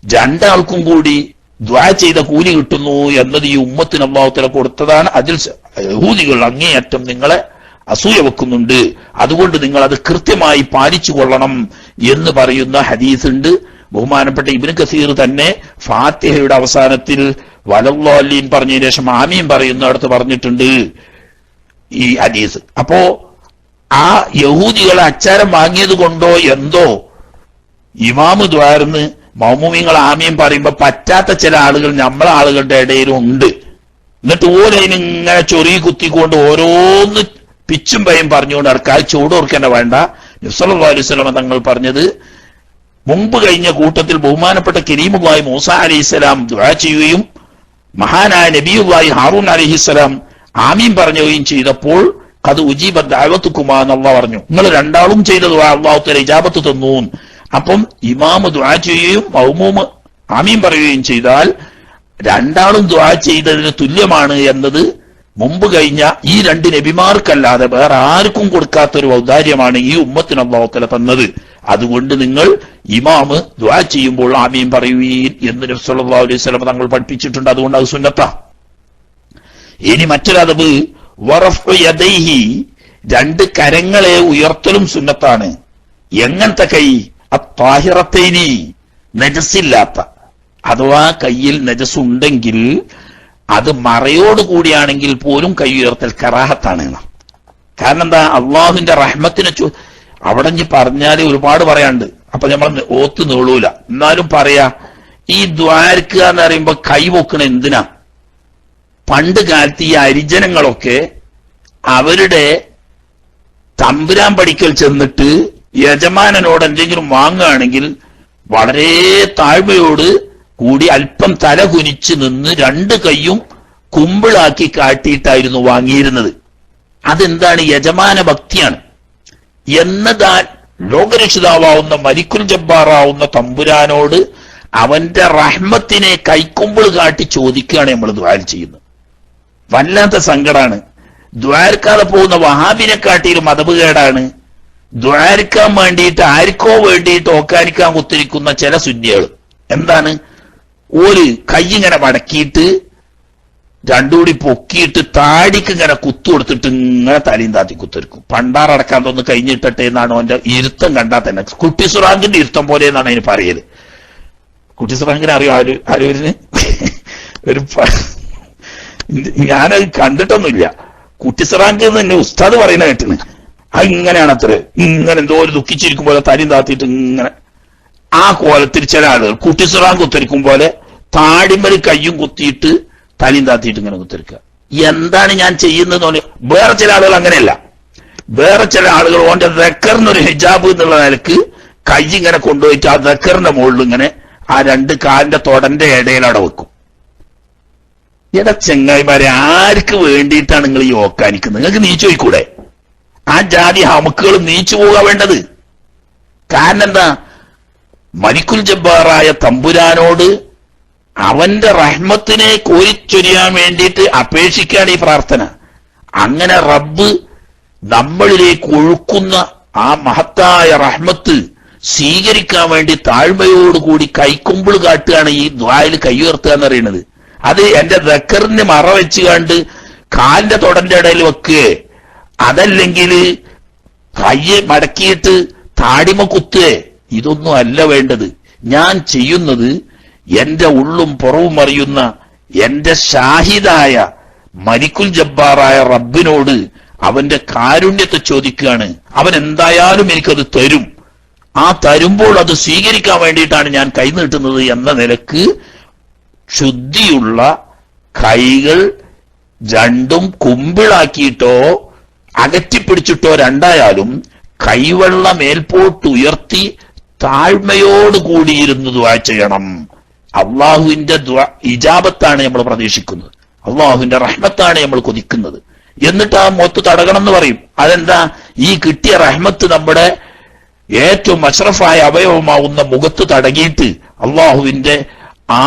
2 ആൾക്കും കൂടി ദുആ ചെയ്ത കൂലി കിട്ടുന്നു എന്നത് ഈ ഉമ്മത്തിന് അല്ലാഹു തആല കൊടുത്തതാണ്. അതിൽ യഹൂദികൾ അങ്ങേയറ്റം നിങ്ങളെ അസൂയ വെക്കുന്നുണ്ട്, അതുകൊണ്ട് നിങ്ങൾ അത് കൃത്യമായി പാലിച്ചു കൊള്ളണം എന്ന് പറയുന്ന ഹദീസ് ഉണ്ട്. ബഹുമാനപ്പെട്ട ഇബ്നു കസീർ തന്നെ ഫാത്തിഹയുടെ അവസാനത്തിൽ വലല്ലാലീൻ പറഞ്ഞതിന് ശേഷം ആമീൻ പറയുന്നിടത്ത് പറഞ്ഞിട്ടുണ്ട് ഈ ഹദീസ്. അപ്പോ ആ യഹൂദികളെ അച്ചാരം വാങ്ങിയത് കൊണ്ടോ എന്തോ ഇമാമ് ദ്വാരന്ന് മൗമൂമിങ്ങൾ ആമീൻ പറയുമ്പോ പറ്റാത്ത ചില ആളുകൾ നമ്മളെ ആളുകളുടെ ഇടയിലും ഉണ്ട്. എന്നിട്ട് ഓരയിനിങ്ങനെ ചൊറി കുത്തിക്കൊണ്ട് ഓരോന്ന് പിച്ചും പയും പറഞ്ഞുകൊണ്ട് നടക്കുക. ചൂട് ഓർക്കേണ്ട വേണ്ട. നബി സല്ലല്ലാഹു അലൈഹി വസല്ലം തങ്ങൾ പറഞ്ഞത്, മുമ്പ് കഴിഞ്ഞ കൂട്ടത്തിൽ ബഹുമാനപ്പെട്ട കരീമുള്ളാഹി മൂസ അലൈഹിസ്സലാം ദുആ ചെയ്യുകയും മഹാനായ നബിയുള്ളാഹി ഹാറൂൻ അലൈഹിസ്സലാം ആമീൻ പറയുകയും ചെയ്തപ്പോൾ അത് ഉജീബ ദഅവതുകുമാ എന്ന് അല്ലാഹു പറഞ്ഞു. നിങ്ങൾ രണ്ടാളും ചെയ്ത ദുആ അല്ലാഹു തആല ഇജാബത്ത് തന്നു. അപ്പം ഇമാമ് ദുആ ചെയ്യുകയും മഅ്മൂം ആമീൻ പറയുകയും ചെയ്താൽ രണ്ടാളും ദുആ ചെയ്തതിന് തുല്യമാണ് എന്നത് മുമ്പ് കഴിഞ്ഞ ഈ രണ്ട് നബിമാർക്കല്ലാതെ വേറെ ആർക്കും കൊടുക്കാത്തൊരു ഔദാര്യമാണ് ഈ ഉമ്മത്തിന് അല്ലാഹു തആല തന്നത്. അതുകൊണ്ട് നിങ്ങൾ ഇമാമ് ദുആ ചെയ്യുമ്പോൾ ആമീൻ പറയുവീൻ എന്ന് നബി സല്ലല്ലാഹു അലൈഹി വസല്ലം തങ്ങൾ പഠിപ്പിച്ചിട്ടുണ്ട്. അതുകൊണ്ട് അത് സുന്നത്താ. ഇനി മറ്റൊരദബ് വറഫു യദൈഹി, രണ്ട് കരങ്ങളെ ഉയർത്തലും സുന്നത്താണ്. എങ്ങനത്തെ കൈ? അത്താഹിറത്തൈനി, നജസില്ലാത്ത, അഥവാ കയ്യിൽ നജസുണ്ടെങ്കിൽ അത് മറയോടുകൂടിയാണെങ്കിൽ പോലും കൈ ഉയർത്തൽ കറാഹത്താണ്. കാരണം എന്താ? അള്ളാഹുവിന്റെ റഹ്മത്തിനെ അവിടെ പറഞ്ഞാല് ഒരുപാട് പറയാണ്ട്, അപ്പൊ നമ്മൾ ഓത്ത് നീളൂല. എന്നാലും പറയാ, ഈ ദ്വാരക്കുക എന്ന് പറയുമ്പോ കൈ പൊക്കണ എന്തിനാ? പണ്ട് കാലത്ത് ഈ ഹരിജനങ്ങളൊക്കെ അവരുടെ തമ്പുരാൻ പഠിക്കൽ ചെന്നിട്ട് യജമാനനോട് എന്തെങ്കിലും വാങ്ങുകയാണെങ്കിൽ വളരെ താഴ്മയോട് കൂടി അല്പം തല കുനിച്ച് നിന്ന് രണ്ട് കൈയും കുമ്പിളാക്കി കാട്ടിയിട്ടായിരുന്നു വാങ്ങിയിരുന്നത്. അതെന്താണ്? യജമാന ഭക്തിയാണ്. എന്നതാൻ ലോകരക്ഷിതാവുന്ന മലിക്കുൽ ജബ്ബാറാവുന്ന തമ്പുരാനോട് അവന്റെ റഹ്മത്തിനെ കൈക്കുമ്പിൾ കാട്ടി ചോദിക്കുകയാണ് നമ്മൾ ദുആ ചെയ്യുന്നത്. വല്ലാത്ത സങ്കടാണ്. ദ്വാരക്കാതെ പോകുന്ന വഹാബിനെ കാട്ടിയും മതബുകേടാണ്. ദ്വാരക്കാൻ വേണ്ടിയിട്ട് ആർക്കോ വേണ്ടിയിട്ട് ഓക്കാനിക്കാൻ കുത്തിരിക്കുന്ന ചില സുന്നികൾ എന്താണ്? ഒരു കൈ ഇങ്ങനെ മടക്കിയിട്ട് രണ്ടുകൂടി പൊക്കിയിട്ട് താടിക്ക് ഇങ്ങനെ കുത്തു കൊടുത്തിട്ട് ഇങ്ങനെ തലയും താത്തി കുത്തിരിക്കും. പണ്ടാറടക്കാൻ തോന്ന് കഴിഞ്ഞിട്ടെ എന്നാണ് അവന്റെ ഇരുത്തം കണ്ടാൽ തന്നെ. കുട്ടി സുറാങ്കിന്റെ ഇരുത്തം പോലെ എന്നാണ് അതിന് പറയല്. കുട്ടി സുറാങ്കിനെ അറിയോ? ആരൂരിന് ഒരു ഞാനത് കണ്ടിട്ടൊന്നുമില്ല. കുട്ടിസറാങ്ക് തന്നെ ഉസ്താദ് പറയുന്ന കേട്ടിന്. അത് ഇങ്ങനെയാണ് അത്ര, ഇങ്ങനെ എന്തോ ഒരു ദുഃഖിച്ചിരിക്കും പോലെ തരിയും താത്തിയിട്ട് ഇങ്ങനെ ആ കോലത്തിൽ ചില ആളുകൾ കുട്ടിസറാങ്ക് കുത്തിരിക്കും പോലെ താടിമ്പൽ കയ്യും കുത്തിയിട്ട് തലയും താത്തിയിട്ട് ഇങ്ങനെ കുത്തിരിക്കുക. എന്താണ് ഞാൻ ചെയ്യുന്നത്? വേറെ ചില ആളുകൾ അങ്ങനെയല്ല. വേറെ ചില ആളുകൾ ഓന്റെ ദക്കറിനൊരു ഹിജാബ് എന്നുള്ള നിലക്ക് കൈ ഇങ്ങനെ കൊണ്ടുപോയിട്ട് ആ ദക്കറിന്റെ മുകളിൽ ഇങ്ങനെ ആ രണ്ട് കാലിന്റെ തൊടന്റെ ഇടയിൽ അവിടെ വെക്കും. എടാ ചെങ്ങായിമാരെ, ആർക്ക് വേണ്ടിയിട്ടാണ് നിങ്ങൾ ഈ ഓക്കാനിക്കുന്നത്? നിങ്ങൾക്ക് നീച്ചു പോയിക്കൂടെ? ആ ജാതി ഹമുക്കുകൾ നീച്ചു പോകാൻ വേണ്ടത്. കാരണം എന്താ? മലിക്കുൽ ജബ്ബാറായ തമ്പുരാനോട് അവന്റെ റഹ്മത്തിനെ കോരിച്ചൊരിയാൻ വേണ്ടിയിട്ട് അപേക്ഷിക്കുകയാണ് ഈ പ്രാർത്ഥന. അങ്ങനെ റബ്ബ് നമ്മളിലേക്ക് ഒഴുക്കുന്ന ആ മഹത്തായ റഹ്മത്ത് സ്വീകരിക്കാൻ വേണ്ടി താഴ്മയോടുകൂടി കൈക്കുമ്പിൾ കാട്ടുകയാണ് ഈ ദ്വായിൽ കൈയുയർത്തുക എന്ന് പറയുന്നത്. അത് എന്റെ ദക്കറിന് മറ വെച്ച് കണ്ട് കാലിന്റെ തൊടന്റെ ഇടയിൽ വെക്കുക, അതല്ലെങ്കിൽ കൈ മടക്കിയിട്ട് താടിമ കുത്തുക, ഇതൊന്നും അല്ല വേണ്ടത്. ഞാൻ ചെയ്യുന്നത് എന്റെ ഉള്ളും പുറവും അറിയുന്ന എന്റെ ഷാഹിദായ മലിക്കുൽ ജബ്ബാറായ റബ്ബിനോട് അവന്റെ കാരുണ്യത്തെ ചോദിക്കുകയാണ്. അവൻ എന്തായാലും എനിക്കത് തരും. ആ തരുമ്പോൾ അത് സ്വീകരിക്കാൻ വേണ്ടിയിട്ടാണ് ഞാൻ കൈ നീട്ടുന്നത് എന്ന നിലക്ക് ശുദ്ധിയുള്ള കൈകൾ രണ്ടും കുമ്പിളാക്കിയിട്ടോ അകറ്റിപ്പിടിച്ചിട്ടോ രണ്ടായാലും കൈവെള്ള മേൽപോട്ട് ഉയർത്തി താഴ്മയോടുകൂടിയിരുന്ന് ദുആ ചെയ്യണം. അള്ളാഹുവിന്റെ ഇജാബത്താണ് നമ്മൾ പ്രതീക്ഷിക്കുന്നത്, അള്ളാഹുവിന്റെ റഹ്മത്താണ് നമ്മൾ കൊതിക്കുന്നത്. എന്നിട്ട് ആ മൊത്ത് തടകണം എന്ന് പറയും. അതെന്താ? ഈ കിട്ടിയ റഹ്മത്ത് നമ്മുടെ ഏറ്റവും അഷ്റഫായ അവയവമാവുന്ന മുഖത്ത് തടകിയിട്ട് അള്ളാഹുവിന്റെ ആ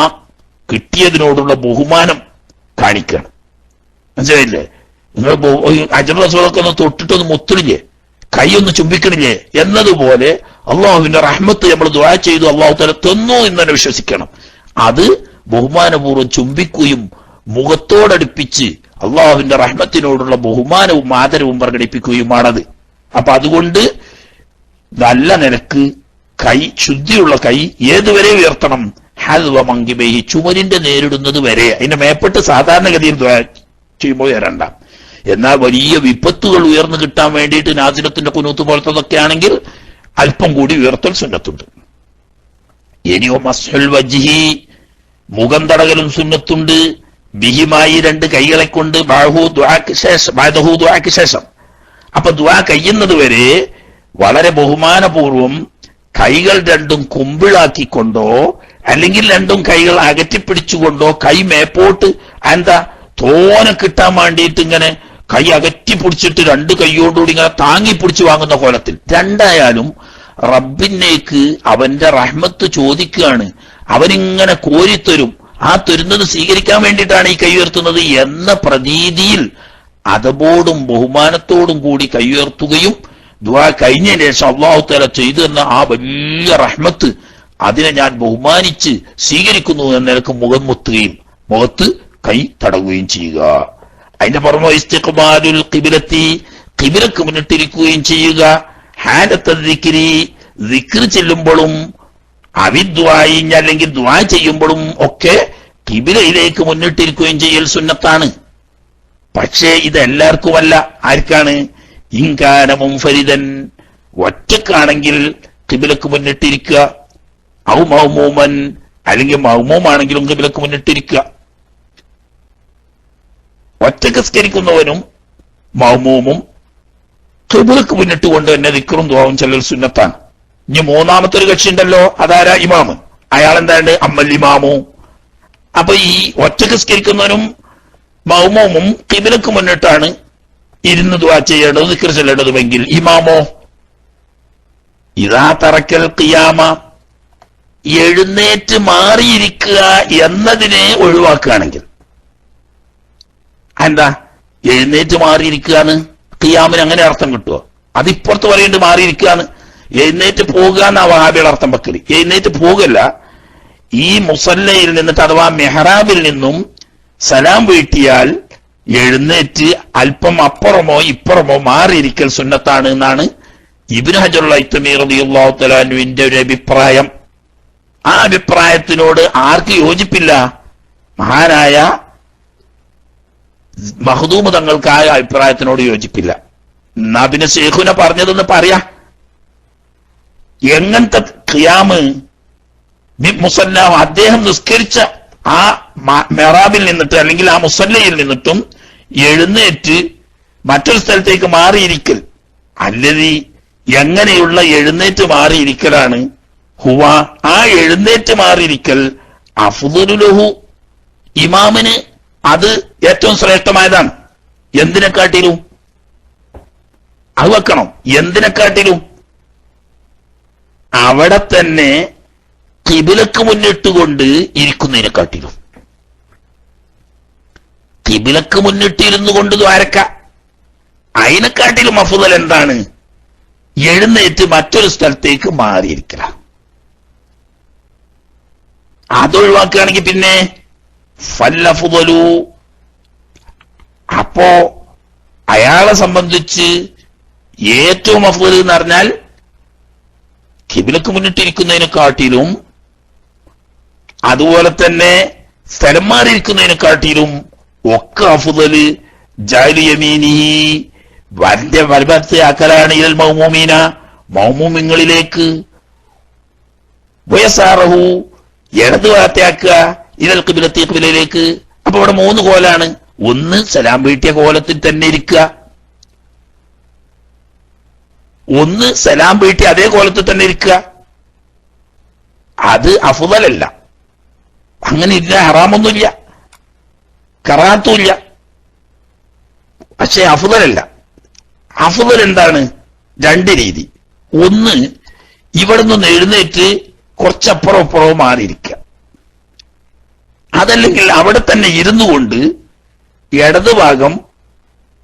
കിട്ടിയതിനോടുള്ള ബഹുമാനം കാണിക്കുകയാണ്. മനസ്സിലായില്ലേ? നിങ്ങൾ അജർ റസൂലൊക്കെ ഒന്ന് തൊട്ടിട്ടൊന്ന് മുത്തണില്ലേ, കൈയൊന്ന് ചുംബിക്കണില്ലേ എന്നതുപോലെ അള്ളാഹുവിന്റെ റഹ്മത്ത് നമ്മൾ ദുആ ചെയ്തു, അള്ളാഹു തആല തന്നു എന്ന് തന്നെ വിശ്വസിക്കണം. അത് ബഹുമാനപൂർവ്വം ചുംബിക്കുകയും മുഖത്തോടടുപ്പിച്ച് അള്ളാഹുവിന്റെ റഹ്മത്തിനോടുള്ള ബഹുമാനവും ആദരവും പ്രകടിപ്പിക്കുകയുമാണത്. അപ്പൊ അതുകൊണ്ട് നല്ല നിലക്ക് കൈ, ശുദ്ധിയുള്ള കൈ ഏതുവരെ ഉയർത്തണം? ഹൽവ മങ്കിബൈഹി, ചുമരിന്റെ നേരിടുന്നത് വരെ. അതിന്റെ മേപ്പെട്ട് സാധാരണഗതിയിൽ ചെയ്യുമ്പോൾ ഉയരണ്ട. എന്നാൽ വലിയ വിപത്തുകൾ ഉയർന്നു കിട്ടാൻ വേണ്ടിയിട്ട് നാസിലത്തിന്റെ കുനൂത്ത് പോലത്തതൊക്കെ ആണെങ്കിൽ അല്പം കൂടി ഉയർത്തൽ സുന്നത്തുണ്ട്. ഇനിയോ മസ്ഹുൽ വജ്ഹി, മുഖം തടകലും സുന്നത്തുണ്ട്. ബിഹിമായി, രണ്ട് കൈകളെ കൊണ്ട് ബാഹു ദുആക്ക് ശേഷം. അപ്പൊ ദുആ കഴിയുന്നത് വരെ വളരെ ബഹുമാനപൂർവം കൈകൾ രണ്ടും കുമ്പിളാക്കിക്കൊണ്ടോ അല്ലെങ്കിൽ രണ്ടും കൈകൾ അകറ്റിപ്പിടിച്ചുകൊണ്ടോ കൈ മേപ്പോട്ട് എന്താ തോനെ കിട്ടാൻ വേണ്ടിയിട്ട് ഇങ്ങനെ കൈ അകറ്റി പിടിച്ചിട്ട് രണ്ട് കൈയോടുകൂടി ഇങ്ങനെ താങ്ങി പിടിച്ചു വാങ്ങുന്ന കോലത്തിൽ, രണ്ടായാലും റബ്ബിനേക്ക് അവന്റെ റഹ്മത്ത് ചോദിക്കുകയാണ്, അവനിങ്ങനെ കോരിത്തരും, ആ തരുന്നത് സ്വീകരിക്കാൻ വേണ്ടിയിട്ടാണ് ഈ കൈ ഉയർത്തുന്നത് എന്ന പ്രതീതിയിൽ അതബോടും ബഹുമാനത്തോടും കൂടി കൈ ഉയർത്തുകയും ദുആ കഴിഞ്ഞതിന് ശേഷം അല്ലാഹു തആല ചെയ്തു തന്ന ആ വലിയ റഹ്മത്ത് അതിനെ ഞാൻ ബഹുമാനിച്ച് സ്വീകരിക്കുന്നു എന്ന നിലക്ക് മുഖം മുത്തുകയും മുഖത്ത് കൈ തടവുകയും ചെയ്യുക. അതിന്റെ പുറമെ ഇസ്തിഖ്ബാലുൽ ഖിബ്ലത്തി, ഖിബ്ലക്ക് മുന്നിട്ടിരിക്കുകയും ചെയ്യുക. ഹാലത്ത ദിക്രി, ദിക്ർ ചെല്ലുമ്പോഴും അവിദ്വായി അല്ലെങ്കിൽ ദുആ ചെയ്യുമ്പോഴും ഒക്കെ ഖിബ്ലയിലേക്ക് മുന്നിട്ടിരിക്കുകയും ചെയ്യൽ സുന്നത്താണ്. പക്ഷേ ഇതെല്ലാവർക്കുമല്ല. ആർക്കാണ്? ഇൻകാന മുൻഫരിദൻ, ഒറ്റക്കാണെങ്കിൽ ഖിബ്ലക്ക് മുന്നിട്ടിരിക്കുക. ഔ മൗമൂമൻ, അല്ലെങ്കിൽ മൗമൂമാണെങ്കിലും ഖിബ്ലക്ക് മുന്നിട്ടിരിക്കുക. ഒറ്റക്ക് സ്കരിക്കുന്നവനും മൗമൂമും ഖിബ്ലക്ക് മുന്നിട്ടുകൊണ്ട് തന്നെ ദിക്റും ദുആവും ചൊല്ലൽ സുന്നത്താണ്. ഇനി മൂന്നാമത്തെ ഒരു കക്ഷി ഉണ്ടല്ലോ, അതാരാ? ഇമാമ്. അയാൾ എന്താണ്? അമ്മൽ ഇമാമു. അപ്പൊ ഈ ഒറ്റക്ക് സ്കരിക്കുന്നവനും മൗമൂമും ഖിബ്ലക്ക് മുന്നിട്ടാണ് ഇരുന്ന് ദുആ ചെയ്യേണ്ടത്, ദിക്ർ ചൊല്ലേണ്ടതുമെങ്കിൽ ഇമാമോ ഇദാ തറക്കൽ ഖിയാമ, എഴുന്നേറ്റ് മാറിയിരിക്കുക എന്നതിനെ ഒഴിവാക്കുകയാണെങ്കിൽ, എന്താ എഴുന്നേറ്റ് മാറിയിരിക്കുകയാണ് ഖിയാമിന് അങ്ങനെ അർത്ഥം കിട്ടുമോ? അതിപ്പുറത്ത് പറയേണ്ടത് മാറിയിരിക്കുകയാണ്. എഴുന്നേറ്റ് പോകുക എന്നാ വഹാബിയുടെ അർത്ഥം വെക്കല്. എഴുന്നേറ്റ് പോകല്ല, ഈ മുസല്ലയിൽ നിന്നിട്ട് അഥവാ മെഹ്റാബിൽ നിന്നും സലാം വീട്ടിയാൽ എഴുന്നേറ്റ് അല്പം അപ്പുറമോ ഇപ്പുറമോ മാറിയിരിക്കൽ സുന്നത്താണ് എന്നാണ് ഇബ്നു ഹജറുൽ ഹൈതമി റളിയല്ലാഹു തആല അൻഹുവിന്റെ ഒരു അഭിപ്രായം. ആ അഭിപ്രായത്തിനോട് ആർക്ക് യോജിപ്പില്ല? മഹാനായ മഖ്ദൂം തങ്ങൾക്ക് ആ അഭിപ്രായത്തിനോട് യോജിപ്പില്ല. എന്നാ പിന്നെ ശൈഖുന പറഞ്ഞതെന്ന് പറയാ. എങ്ങനത്തെ ഖിയാമ് മുസല്ല, അദ്ദേഹം നിസ്കരിച്ച ആ മെഹ്റാബിൽ നിന്നിട്ട് അല്ലെങ്കിൽ ആ മുസല്ലയിൽ നിന്നിട്ടും എഴുന്നേറ്റ് മറ്റൊരു സ്ഥലത്തേക്ക് മാറിയിരിക്കൽ, അല്ലതി എങ്ങനെയുള്ള എഴുന്നേറ്റ് മാറിയിരിക്കലാണ്? ഹുവ, ആ എഴുന്നേറ്റ് മാറിയിരിക്കൽ അഫ്ദലുഹു, ഇമാമിന് അത് ഏറ്റവും ശ്രേഷ്ഠമായതാണ്. എന്തിനെക്കാട്ടിലും? അത് വെക്കണം. എന്തിനെക്കാട്ടിലും? അവിടെ തന്നെ ഖിബ്ലക്ക് മുന്നിട്ടുകൊണ്ട് ഇരിക്കുന്നതിനെക്കാട്ടിലും. ഖിബ്ലക്ക് മുന്നിട്ടിരുന്നു കൊണ്ട് ദ്വാരക്ക, അതിനെക്കാട്ടിലും അഫ്ദൽ എന്താണ്? എഴുന്നേറ്റ് മറ്റൊരു സ്ഥലത്തേക്ക് മാറിയിരിക്കല. അതൊഴിവാക്കുകയാണെങ്കിൽ പിന്നെ ഫല്ലഫ്ദലു, അപ്പോ അയാളെ സംബന്ധിച്ച് ഏറ്റവും അഫ്ദൽ എന്ന് പറഞ്ഞാൽ ഖിബ്ലക്ക് മുന്നിട്ടിരിക്കുന്നതിനെക്കാട്ടിലും അതുപോലെ തന്നെ സ്ഥലം മാറിയിരിക്കുന്നതിനെക്കാട്ടിലും ഒക്കെ അഫ്ദല് ജഅലു യമീനിഹി, വന്റെ വലഭാഗത്തെ ആക്കലാണ് ഇലൽ മൗമൂമീന, മൗമൂമിങ്ങളിലേക്ക്, വയസാറഹു, ഇടത് ഭാഗത്തെ ആക്കുക, ഇലൽ ഖിബ്ലത്തി, ഖിബ്ലയിലേക്ക്. അപ്പൊ ഇവിടെ മൂന്ന് കോലാണ്. ഒന്ന് സലാം വീട്ടിയ കോലത്തിൽ തന്നെ ഇരിക്കുക, ഒന്ന് സലാം വീട്ടി അതേ കോലത്തിൽ തന്നെ ഇരിക്കുക. അത് അഫ്ദലല്ല. അങ്ങനെ ഇല്ല, ഹറാമൊന്നുമില്ല, കറാത്തുമില്ല, പക്ഷെ അഫ്ദലല്ല. അഫ്ദൽ എന്താണ്? രണ്ട് രീതി. ഒന്ന്, ഇവിടെ നിന്ന് എഴുന്നേറ്റ് കുറച്ചപ്പുറം അപ്പുറവും മാറിയിരിക്കുക. അതല്ലെങ്കിൽ അവിടെ തന്നെ ഇരുന്നു കൊണ്ട് ഇടതുഭാഗം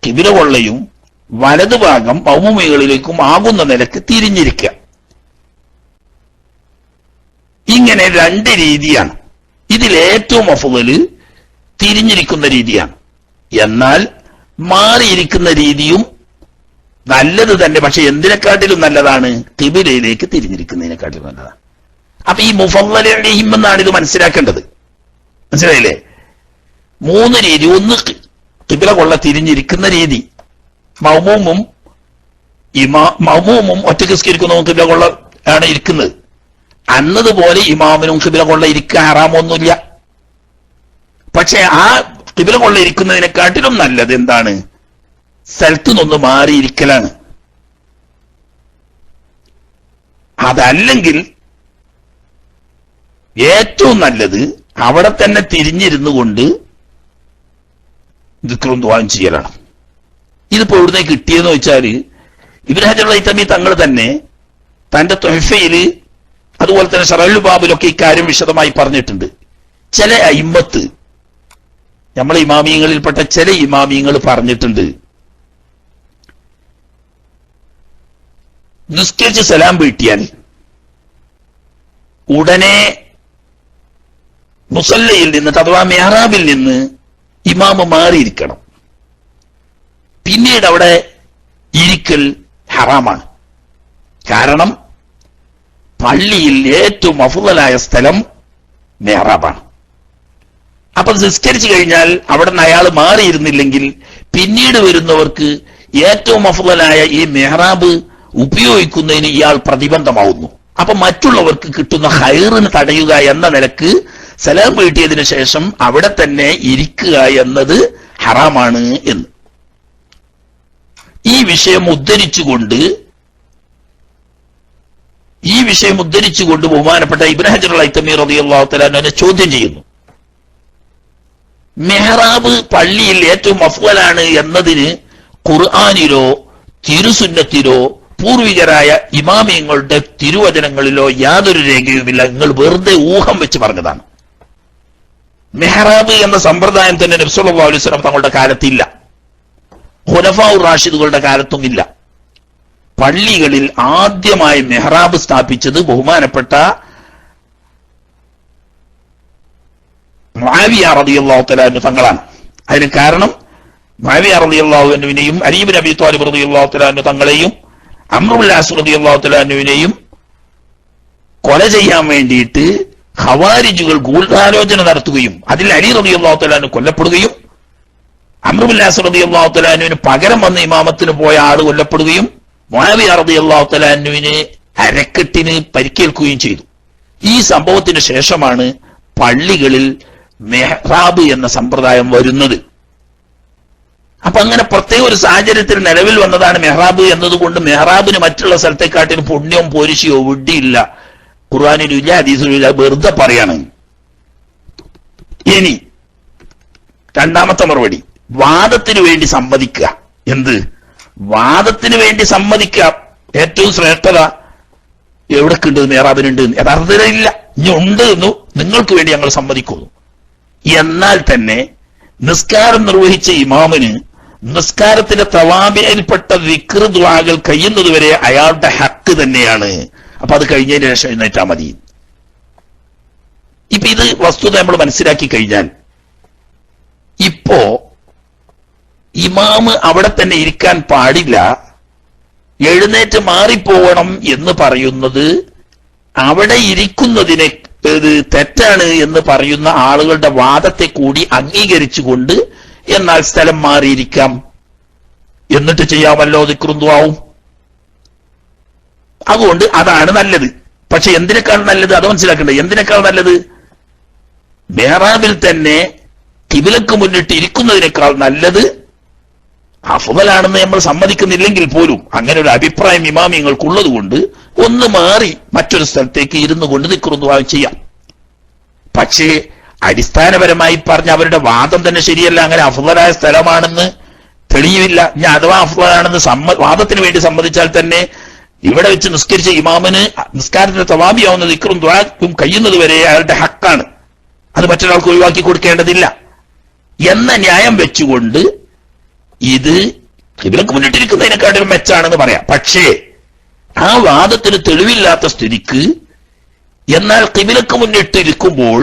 ഖിബ്ല കൊള്ളയും വലതുഭാഗം മൗമൂമികളിലേക്കും ആകുന്ന നിലക്ക് തിരിഞ്ഞിരിക്കുക. ഇങ്ങനെ രണ്ട് രീതിയാണ്. ഇതിലേറ്റവും അഫ്ദല് തിരിഞ്ഞിരിക്കുന്ന രീതിയാണ്. എന്നാൽ മാറിയിരിക്കുന്ന രീതിയും നല്ലത് തന്നെ. പക്ഷെ എന്തിനെക്കാട്ടിലും നല്ലതാണ്? ഖിബ്ലയിലേക്ക് തിരിഞ്ഞിരിക്കുന്നതിനെക്കാട്ടിലും നല്ലതാണ്. അപ്പൊ ഈ മുഫദ്ദൽ അലൈഹിം എന്നാണ് ഇത് മനസ്സിലാക്കേണ്ടത്. മനസ്സിലായില്ലേ? മൂന്ന് രീതി. ഒന്ന് ഖിബ്ല കൊള്ള തിരിഞ്ഞിരിക്കുന്ന രീതി, മൗമൂമും ഒറ്റക്ക് സ്കരിക്കുന്നതും ഖിബ്ല കൊള്ള ആണ് ഇരിക്കുന്നത്. അന്നതുപോലെ ഇമാമിനും ഖിബ്ല കൊള്ള ഇരിക്കാൻ ഹറാമൊന്നുമില്ല. പക്ഷെ ആ ഖിബ്ല കൊള്ള ഇരിക്കുന്നതിനെക്കാട്ടിലും നല്ലത് എന്താണ്? സ്ഥലത്തു നിന്ന് മാറിയിരിക്കലാണ്. അതല്ലെങ്കിൽ ഏറ്റവും നല്ലത് അവിടെ തന്നെ തിരിഞ്ഞിരുന്നു കൊണ്ട് ദിക്റും ദുആയും ചെയ്യലാണ്. ഇതിപ്പോ എവിടുന്ന് കിട്ടിയെന്ന് വെച്ചാല് ഇബ്നു ഹജർ ഹൈതമി തങ്ങൾ തന്നെ തന്റെ തുഹഫയില് അതുപോലെ തന്നെ ശറഹുൽ ബാബിലൊക്കെ ഇക്കാര്യം വിശദമായി പറഞ്ഞിട്ടുണ്ട്. ചില അയിമ്മത്ത്, നമ്മളെ ഇമാമിയങ്ങളിൽപ്പെട്ട ചില ഇമാമിയങ്ങൾ പറഞ്ഞിട്ടുണ്ട്, നിസ്കരിച്ച് സലാം വീട്ടിയാൽ ഉടനെ മുസല്ലയിൽ നിന്ന് അഥവാ മെഹ്റാബിൽ നിന്ന് ഇമാമ് മാറിയിരിക്കണം. പിന്നീട് അവിടെ ഇരിക്കൽ ഹറാമാണ്. കാരണം പള്ളിയിൽ ഏറ്റവും അഫ്ളലായ സ്ഥലം മെഹ്റാബാണ്. അപ്പൊ നിസ്കരിച്ചു കഴിഞ്ഞാൽ അവിടെ നിന്ന് അയാൾ മാറിയിരുന്നില്ലെങ്കിൽ പിന്നീട് വരുന്നവർക്ക് ഏറ്റവും അഫ്ളലായ ഈ മെഹ്റാബ് ഉപയോഗിക്കുന്നതിന് ഇയാൾ പ്രതിബന്ധമാവുന്നു. അപ്പൊ മറ്റുള്ളവർക്ക് കിട്ടുന്ന ഖൈറിന് തടയുക എന്ന നിലക്ക് സലാം വീട്ടിയതിനു ശേഷം അവിടെ തന്നെ ഇരിക്കുക എന്നത് ഹറാമാണ് എന്ന് ഈ വിഷയം ഉദ്ധരിച്ചുകൊണ്ട് ബഹുമാനപ്പെട്ട ഇബ്നു ഹജർ ഹൈതമി റളിയല്ലാഹു തആല അൻഹു ചോദ്യം ചെയ്യുന്നു. മെഹ്റാബ് പള്ളിയിൽ ഏറ്റവും അഫ്ളലാണ് എന്നതിന് ഖുർആനിലോ തിരുസുന്നത്തിലോ പൂർവികരായ ഇമാമിയങ്ങളുടെ തിരുവചനങ്ങളിലോ യാതൊരു രേഖയുമില്ല. നിങ്ങൾ വെറുതെ ഊഹം വെച്ച് പറഞ്ഞതാണ്. മെഹ്റാബ് എന്ന സമ്പ്രദായം തന്നെ നബി സല്ലല്ലാഹു അലൈഹി വസല്ലം തങ്ങളുടെ കാലത്തില്ല, ഖുലഫാഉർ റാഷിദുകളുടെ കാലത്തും ഇല്ല. പള്ളികളിൽ ആദ്യമായി മെഹ്റാബ് സ്ഥാപിച്ചത് ബഹുമാനപ്പെട്ട മുആവിയ റളിയല്ലാഹു തആല അൻഹു തങ്ങളാണ്. അതിന് കാരണം മുആവിയ റളിയല്ലാഹു അൻഹുവിനെയും അലി ഇബ്നു അബീ ത്വാലിബ് റളിയല്ലാഹു തആല അൻഹു തങ്ങളെയും അംർ ഇബ്നു അസ് റളിയല്ലാഹു തആല അൻഹുവിനെയും കൊല ചെയ്യാൻ വേണ്ടിയിട്ട് ഖവാരിജുകൾ ഗൂഢാലോചന നടത്തുകയും അതിൽ അലി റളിയല്ലാഹു തആല അൻഹു കൊല്ലപ്പെടുകയും അംർ ഇബ്നു അസ് റളിയല്ലാഹു തആല അൻഹുവിന് പകരം വന്ന് ഇമാമത്തിന് പോയ ആൾ കൊല്ലപ്പെടുകയും മുആവിയ റളിയല്ലാഹു തആല അൻഹുവിന് അരക്കെട്ടിന് പരിക്കേൽക്കുകയും ചെയ്തു. ഈ സംഭവത്തിന് ശേഷമാണ് പള്ളികളിൽ മെഹ്റാബ് എന്ന സമ്പ്രദായം വരുന്നത്. അപ്പൊ അങ്ങനെ പ്രത്യേക ഒരു സാഹചര്യത്തിൽ നിലവിൽ വന്നതാണ് മെഹ്റാബ് എന്നതുകൊണ്ട് മെഹ്റാബിന് മറ്റുള്ള സ്ഥലത്തെക്കാട്ടിന് പുണ്യവും പോരിശയോ വിഡിയില്ല, ഖുർആനിലും ഇല്ല, ഹദീസിലും ഇല്ല, വെറുതെ പറയാണ്. ഇനി രണ്ടാമത്തെ മറുപടി, വാദത്തിന് വേണ്ടി സമ്മതിക്കുക. എന്ത് വാദത്തിന് വേണ്ടി സമ്മതിക്കുക? ഏറ്റവും ശ്രേഷ്ഠത എവിടേക്കുണ്ട്? മെഹ്റാബിനുണ്ട്. യഥാർത്ഥത്തിലില്ല, ഇനി ഉണ്ട് എന്നു നിങ്ങൾക്ക് വേണ്ടി ഞങ്ങൾ സമ്മതിക്കുന്നു. എന്നാൽ തന്നെ നിസ്കാരം നിർവഹിച്ച ഇമാമിന് നിസ്കാരത്തിന്റെ തവാബിയിൽപ്പെട്ട ദിക്ർ ദുആകൾ കഴിയുന്നത് വരെ അയാളുടെ ഹക്ക് തന്നെയാണ്. അപ്പൊ അത് കഴിഞ്ഞതിന് ശേഷം എഴുന്നേറ്റാ മതി. ഇപ്പൊ ഇത് വസ്തുത നമ്മൾ മനസ്സിലാക്കി കഴിഞ്ഞാൽ ഇപ്പോ ഇമാമ് അവിടെ തന്നെ ഇരിക്കാൻ പാടില്ല, എഴുന്നേറ്റ് മാറിപ്പോകണം എന്ന് പറയുന്നത് അവിടെ ഇരിക്കുന്നതിനെ തെറ്റാണ് എന്ന് പറയുന്ന ആളുകളുടെ വാദത്തെ കൂടി അംഗീകരിച്ചുകൊണ്ട് എന്നാൽ സ്ഥലം മാറിയിരിക്കാം, എന്നിട്ട് ചെയ്യാമല്ലോ ദിക്റും ദുആവും. അതുകൊണ്ട് അതാണ് നല്ലത്. പക്ഷെ എന്തിനേക്കാൾ നല്ലത് അത് മനസ്സിലാക്കണ്ടേ? എന്തിനേക്കാൾ നല്ലത്? മെഹ്റാബിൽ തന്നെ ഖിബിലക്ക് മുന്നിട്ട് ഇരിക്കുന്നതിനേക്കാൾ നല്ലത് അഫ്ളലാണെന്ന് നമ്മൾ സമ്മതിക്കുന്നില്ലെങ്കിൽ പോലും അങ്ങനെ ഒരു അഭിപ്രായം ഇമാമിയങ്ങൾക്കുള്ളത് കൊണ്ട് ഒന്ന് മാറി മറ്റൊരു സ്ഥലത്തേക്ക് ഇരുന്നു കൊണ്ട് ദിക്റും ദുആവും ചെയ്യാം. പക്ഷേ അടിസ്ഥാനപരമായി പറഞ്ഞ അവരുടെ വാദം തന്നെ ശരിയല്ല. അങ്ങനെ അഫ്ളലായ സ്ഥലമാണെന്ന് തെളിയില്ല. ഞാൻ അഥവാ അഫ്ളലാണെന്ന് വാദത്തിന് വേണ്ടി സമ്മതിച്ചാൽ തന്നെ ഇവിടെ വെച്ച് നിസ്കരിച്ച ഇമാമിന് നിസ്കാരത്തിന്റെ തവാബിയാവുന്ന ദിക്റും ദുആവും കഴിയുന്നത് വരെ അയാളുടെ ഹക്കാണ്, അത് മറ്റൊരാൾക്ക് ഒഴിവാക്കി കൊടുക്കേണ്ടതില്ല എന്ന ന്യായം വെച്ചുകൊണ്ട് ഇത് ഖിബിലക്ക് മുന്നിട്ടിരിക്കുന്നതിനെക്കാട്ടിലും മെച്ചാണെന്ന് പറയാം. പക്ഷേ ആ വാദത്തിന് തെളിവില്ലാത്ത സ്ഥിതിക്ക് എന്നാൽ ഖിബിലക്ക് മുന്നിട്ടിരിക്കുമ്പോൾ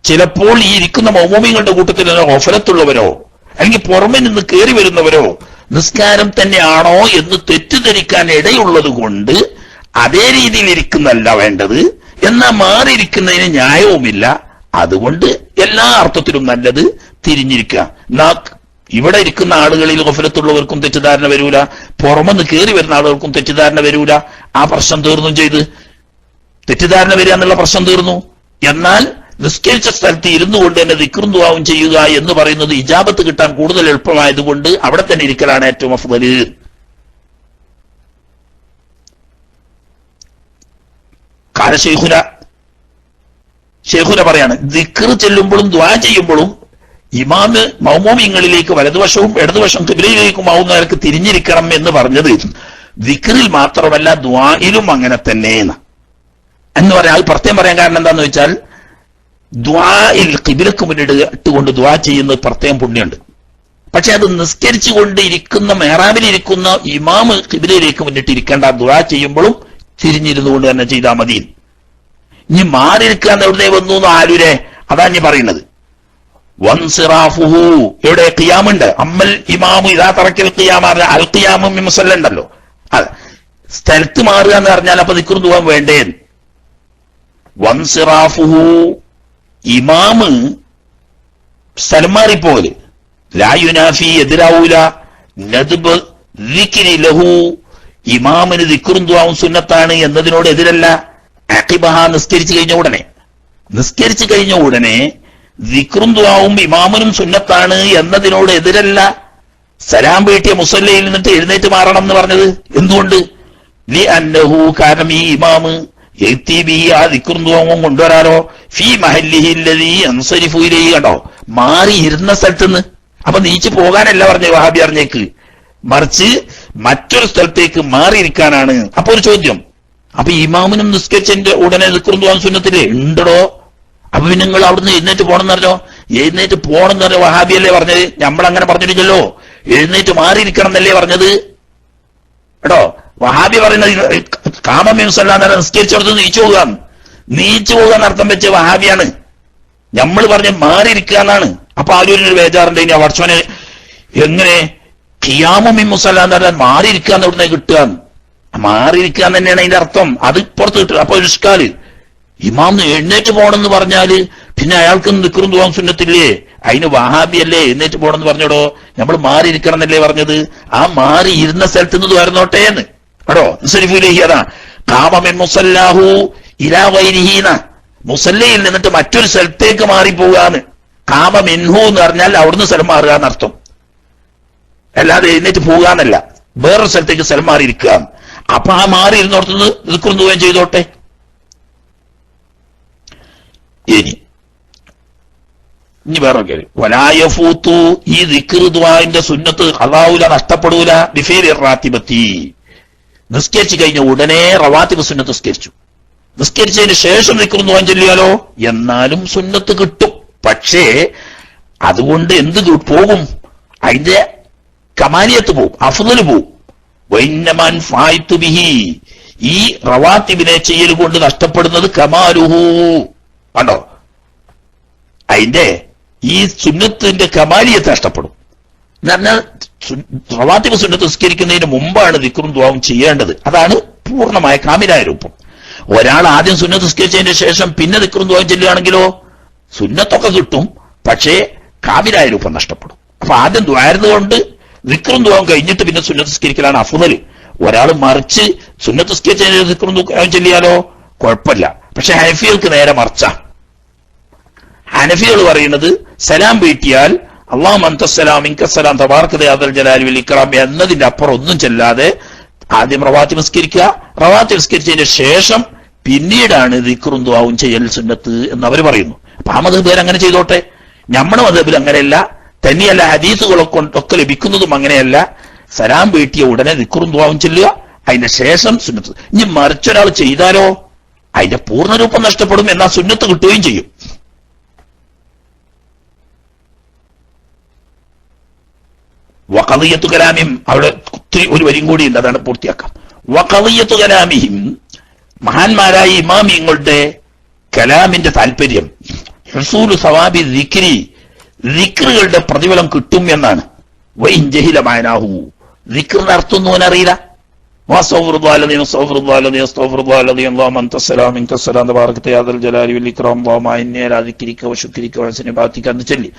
ചിലപ്പോൾ ഈ ഇരിക്കുന്ന മൗമൂമിങ്ങളുടെ കൂട്ടത്തിൽ ഗഫലത്തുള്ളവരോ അല്ലെങ്കിൽ പുറമെ നിന്ന് കയറി വരുന്നവരോ നിസ്കാരം തന്നെയാണോ എന്ന് തെറ്റിദ്ധരിക്കാൻ ഇടയുള്ളത് കൊണ്ട് അതേ രീതിയിൽ ഇരിക്കുന്നല്ല വേണ്ടത്, എന്നാൽ മാറിയിരിക്കുന്നതിന് ന്യായവുമില്ല. അതുകൊണ്ട് എല്ലാ അർത്ഥത്തിലും നല്ലത് തിരിഞ്ഞിരിക്കുക. ഇവിടെ ഇരിക്കുന്ന ആളുകളിൽ ഗഫലത്തുള്ളവർക്കും തെറ്റിദ്ധാരണ വരൂല, പുറമെന്ന് കയറി വരുന്ന ആളുകൾക്കും തെറ്റിദ്ധാരണ വരൂല. ആ പ്രശ്നം തീർന്നും ചെയ്ത് തെറ്റിദ്ധാരണ വരിക എന്നുള്ള പ്രശ്നം തീർന്നു. എന്നാൽ നിസ്കരിച്ച സ്ഥലത്ത് ഇരുന്നു കൊണ്ട് തന്നെ ദിക്റും ദുആവും ചെയ്യുക എന്ന് പറയുന്നത് ഇജാബത്ത് കിട്ടാൻ കൂടുതൽ എളുപ്പമായതുകൊണ്ട് അവിടെ തന്നെ ഇരിക്കലാണ് ഏറ്റവും അഫ്ളല്. ഖാല ശൈഖുന ശൈഖുന പറയാണ്, ദിക്ർ ചെല്ലുമ്പോഴും ദുആ ചെയ്യുമ്പോഴും ഇമാമ് മൗമൂമിങ്ങളിലേക്ക് വലതുവശവും ഇടതുവശവും ഖിബ്ലയിലേക്കും നേർക്ക് തിരിഞ്ഞിരിക്കണം എന്ന് പറഞ്ഞത് ദിക്റിൽ മാത്രമല്ല ദുആയിലും അങ്ങനെ തന്നെ എന്ന് പറയാം. അത് പ്രത്യേകം പറയാൻ കാരണം എന്താന്ന് വെച്ചാൽ ദുആയിൽ ഖിബ്ലക്ക് മുന്നിട്ടുകൊണ്ട് ദുആ ചെയ്യുന്നത് പ്രത്യേകം പുണ്യമുണ്ട്. പക്ഷെ അത് നിസ്കരിച്ചു കൊണ്ടിരിക്കുന്ന മെഹ്റാബിലിരിക്കുന്ന ഇമാമ് ഖിബ്ലയിലേക്ക് മുന്നിട്ടിരിക്കേണ്ട, ദുആ ചെയ്യുമ്പോഴും തിരിഞ്ഞിരുന്നു കൊണ്ട് തന്നെ ചെയ്താൽ മതി. ഇനി മാറിയിരിക്കാൻ എവിടെ വന്നു എന്ന് ആരുരെ, അതാ ഞാൻ പറയുന്നത്. വൻസിറാഫുഹു, എവിടെ ഖിയാമുണ്ട്. അമ്മൽ ഇമാമു ഇദാ തറക്കൽ ഖിയാമ, അൽ ഖിയാമു മിൻ മുസല്ല ഉണ്ടല്ലോ, അതെ, സ്ഥലത്ത് മാറുക എന്ന് പറഞ്ഞാൽ അപ്പൊ ദിക്ർ ദുആ വേണ്ടേ. വൻസിറാഫുഹു, ഇമാമ് സ്ഥലം മാറിപ്പോല്, ലാ യുനാഫി, എതിരാവൂല, നദ്ബ് ദിക്രി ലഹു, ഇമാമിന് ദിക്റും ദുആവും സുന്നത്താണ് എന്നതിനോട് എതിരല്ല. അഖിബഹ, നിസ്കരിച്ചു കഴിഞ്ഞ ഉടനെ ദിക്റും ദുആവും ഇമാമിനും സുന്നത്താണ് എന്നതിനോട് എതിരല്ല. സലാം വീട്ടിയ മുസല്ലയിൽ നിന്നിട്ട് എഴുന്നേറ്റ് മാറണം എന്ന് പറഞ്ഞത് എന്തുകൊണ്ട്? ലി അന്നഹു, കാരണം ഈ ഇമാമ് ആ ദിക്റും ദുആവും കൊണ്ടുവരാലോ ഫീ മഹല്ലിഹി അല്ലദീ യൻസരിഫു ഇലൈഹി, കണ്ടോ, മാറി ഇരുന്ന സ്ഥലത്തുനിന്ന്. അപ്പൊ നീച്ചു പോകാനല്ല പറഞ്ഞ വഹാബി അറിഞ്ഞേക്ക്, മറിച്ച് മറ്റൊരു സ്ഥലത്തേക്ക് മാറിയിരിക്കാനാണ്. അപ്പൊ ഒരു ചോദ്യം, അപ്പൊ ഇമാമിനും നിസ്കരിച്ചതിന്റെ ഉടനെ ദിക്റും ദുആവും സുന്നത്തില്ലേ? ഉണ്ടോ? അപ്പൊ പിന്നെ നിങ്ങൾ അവിടുന്ന് എഴുന്നേറ്റ് പോകണമെന്ന് പറഞ്ഞോ? എഴുന്നേറ്റ് പോകണമെന്ന് പറഞ്ഞ വഹാബിയല്ലേ പറഞ്ഞത്? നമ്മളങ്ങനെ പറഞ്ഞിട്ടില്ലല്ലോ. എഴുന്നേറ്റ് മാറിയിരിക്കണം എന്നല്ലേ പറഞ്ഞത് കേട്ടോ. വഹാബി പറയുന്നത് കാമമീസല്ലാന്ന് നിസ്കരിച്ചോടത്ത് നീച്ചു പോകാൻ അർത്ഥം വെച്ച വഹാബിയാണ്. നമ്മൾ പറഞ്ഞ മാറിയിരിക്കുക എന്നാണ്. അപ്പൊ ആരും ഒരു ബേജാറുണ്ട്, ഇനി വർഷവനെ എങ്ങനെ ഖിയാമുമിൻ മുസല്ലാന്ന് പറഞ്ഞാൽ മാറിയിരിക്കുക എന്ന് എവിടുന്ന് കിട്ടുക? മാറിയിരിക്കുക തന്നെയാണ് അതിന്റെ അർത്ഥം. അത് പുറത്ത് കിട്ടുക. അപ്പൊ ഇഷ്കാല്, ഇമാം എഴുന്നേറ്റ് പോകണമെന്ന് പറഞ്ഞാല് പിന്നെ അയാൾക്ക് ദിക്റും ദുആവും സുന്നത്തില്ലേ? അതിന് വഹാബിയല്ലേ എഴുന്നേറ്റ് പോകണമെന്ന് പറഞ്ഞോടോ? നമ്മൾ മാറിയിരിക്കണം എന്നല്ലേ പറഞ്ഞത്? ആ മാറി ഇരുന്ന സ്ഥലത്ത് നിന്ന് വരുന്നോട്ടെ എന്ന് കേട്ടോ. നിസ്സരിഫുലഹി, അതാ ഖാമമിൻ മുസല്ലാഹു ഇലാ ഗൈരിഹീന, മുസല്ലയിൽ നിന്നിട്ട് മറ്റൊരു സ്ഥലത്തേക്ക് മാറിപ്പോകാന്ന്. ഖാമ മിൻഹു എന്ന് പറഞ്ഞാൽ അവിടുന്ന് സ്ഥലം മാറുക എന്നർത്ഥം, അല്ലാതെ എഴുന്നേറ്റ് പോകാന്നല്ല. വേറൊരു സ്ഥലത്തേക്ക് സ്ഥലം മാറിയിരിക്കുക. അപ്പൊ ആ മാറി ഇരുന്നോടത്തുനിന്ന് ദിക്റും ദുആവും ചെയ്തോട്ടെ. ഇനി വേറെ കാര്യം, വലായഫൂത്തു, ഈ ദിക്ർ ദുആന്റെ സുന്നത്ത് ഖളാഊല, നഷ്ടപ്പെടൂല. ബിഫീരി റാത്തിബത്തി, നിസ്കരിച്ചു കഴിഞ്ഞ ഉടനെ റവാത്തിബ് സുന്നത്ത് നിസ്കരിച്ചതിന് ശേഷം ദിക്റും ദുആവും ചൊല്ലിയാലോ എന്നാലും സുന്നത്ത് കിട്ടും. പക്ഷേ അതുകൊണ്ട് എന്ത് പോകും? അതിന്റെ കമാലിയത്ത് പോവും, അഫ്ളല് പോവും. വൈന്നമാൻ ഫായിത്തു ബിഹി, ഈ റവാത്തിബിനെ ചെയ്യൽ കൊണ്ട് നഷ്ടപ്പെടുന്നത് കമാലുഹു, കണ്ടോ, അതിന്റെ ഈ സുന്നത്തിന്റെ കമാലിയത്ത് നഷ്ടപ്പെടും. എന്ന് പറഞ്ഞാൽ റവാത്തിബ് സുന്നത്ത് നിസ്കരിക്കുന്നതിന് മുമ്പാണ് ദിക്റും ദുആവും ചെയ്യേണ്ടത്. അതാണ് പൂർണ്ണമായ കാമിലായ രൂപം. ഒരാൾ ആദ്യം സുന്നത്ത് നിസ്കരിച്ചതിന് ശേഷം പിന്നെ ദിക്റും ദുആവും ചെല്ലുകയാണെങ്കിലോ സുന്നത്തൊക്കെ കിട്ടും, പക്ഷേ കാമിലായ രൂപം നഷ്ടപ്പെടും. അപ്പൊ ആദ്യം ദ്വാരുന്നതുകൊണ്ട് ദിക്റും ദുആവും കഴിഞ്ഞിട്ട് പിന്നെ സുന്നത്ത് നിസ്കരിക്കലാണ് അഫ്ളൽ. ഒരാൾ മറിച്ച് സുന്നത്ത് നിസ്കരിച്ചതിന് ദിക്റും ദുആവും ചെല്ലിയാലോ കുഴപ്പമില്ല. പക്ഷെ ഹനഫികൾക്ക് നേരെ മറിച്ച. ഹനഫികൾ പറയുന്നത് സലാം വീട്ടിയാൽ അല്ലാഹു അൻതസ്സലാം മിൻകസ്സലാം തബാറക യാ ദൽ ജലാലി വൽ ഇക്റാം എന്നതിന്റെ അപ്പുറം ഒന്നും ചെല്ലാതെ ആദ്യം റവാത്തിബ് നിസ്കരിക്കുക, റവാത്തിബ് നിസ്കരിച്ചതിന് ശേഷം പിന്നീടാണ് ദിക്റും ദുആവും ചെയ്യൽ സുന്നത്ത് എന്ന് അവർ പറയുന്നു. അപ്പൊ ആ മദ്ഹബിൽ അങ്ങനെ ചെയ്തോട്ടെ. നമ്മുടെ മദ്ഹബിൽ അങ്ങനെയല്ല. തന്നെയല്ല, ഹദീസുകളൊക്കെ കൊണ്ടൊക്കെ ലഭിക്കുന്നതും അങ്ങനെയല്ല. സലാം വീട്ടിയ ഉടനെ ദിക്റും ദുആവും ചെല്ലുക, അതിന്റെ ശേഷം സുന്നത്ത്. ഇനി മറിച്ചൊരാൾ ചെയ്താലോ അതിന്റെ പൂർണ്ണരൂപം നഷ്ടപ്പെടും, എന്നാൽ സുന്നത്ത് കിട്ടുകയും ചെയ്യും. വഖളിയത്തു കലാമിഹിം, അവിടെ ഒരു വരിയും കൂടിയുണ്ട്, അതാണ് പൂർത്തിയാക്കാം. വഖളിയത്തു കലാമിഹിം, മഹാന്മാരായ ഇമാമിങ്ങളുടെ കലാമിന്റെ താല്പര്യം ഹുസൂലു സവാബി ദിക്രി, ദിക്റുകളുടെ പ്രതിഫലം കിട്ടും എന്നാണ്. വഇൻ ജഹില മഅനാഹു, ദിക്റിന്റെ അർത്ഥം ഒന്നും അറിയില്ല. ചൊല്ലി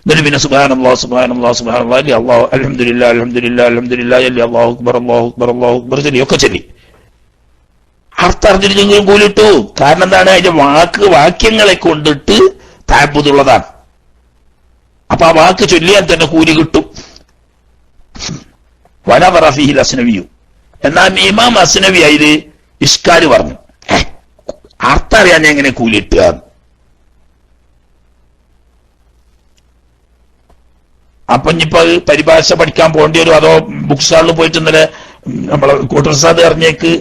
എന്നിട്ട് പിന്നെ സുബ്ഹാനല്ലാഹ് സുബ്ഹാനല്ലാഹ് സുബ്ഹാനല്ലാഹ് അല്ലാഹു അൽഹംദുലില്ലാഹ് അൽഹംദുലില്ലാഹ് അൽഹംദുലില്ലാഹ് ചൊല്ലി, അല്ലാഹു അക്ബർ അല്ലാഹു അക്ബർ അല്ലാഹു അക്ബർ ചൊല്ലി ഒക്കെ ചൊല്ലി. അർത്ഥം അറിഞ്ഞിരിച്ചെങ്കിലും കൂലിട്ടു. കാരണം എന്താണ്? അതിന്റെ വാക്യങ്ങളെ കൊണ്ടിട്ട് തഅബ്ബുദുള്ളതാണ്. അപ്പൊ ആ വാക്ക് ചൊല്ലിയാൽ തന്നെ കൂലി കിട്ടും. വനവറ ഫീഹിൽ അസ്നവിയു, എന്നാൽ ഇമാം അസ്നവി അതില് ഇഷ്കാല് പറഞ്ഞു, അർത്ഥം അറിയാൻ എങ്ങനെ കൂലി കിട്ടുക? അപ്പൊ ഇനിയിപ്പോ പരിഭാഷ പഠിക്കാൻ പോകേണ്ടി വരും, അതോ ബുക്ക് സ്റ്റാളിൽ പോയിട്ട് ഇന്നലെ നമ്മളെ കൂട്ടർസാദ് അറിഞ്ഞേക്ക്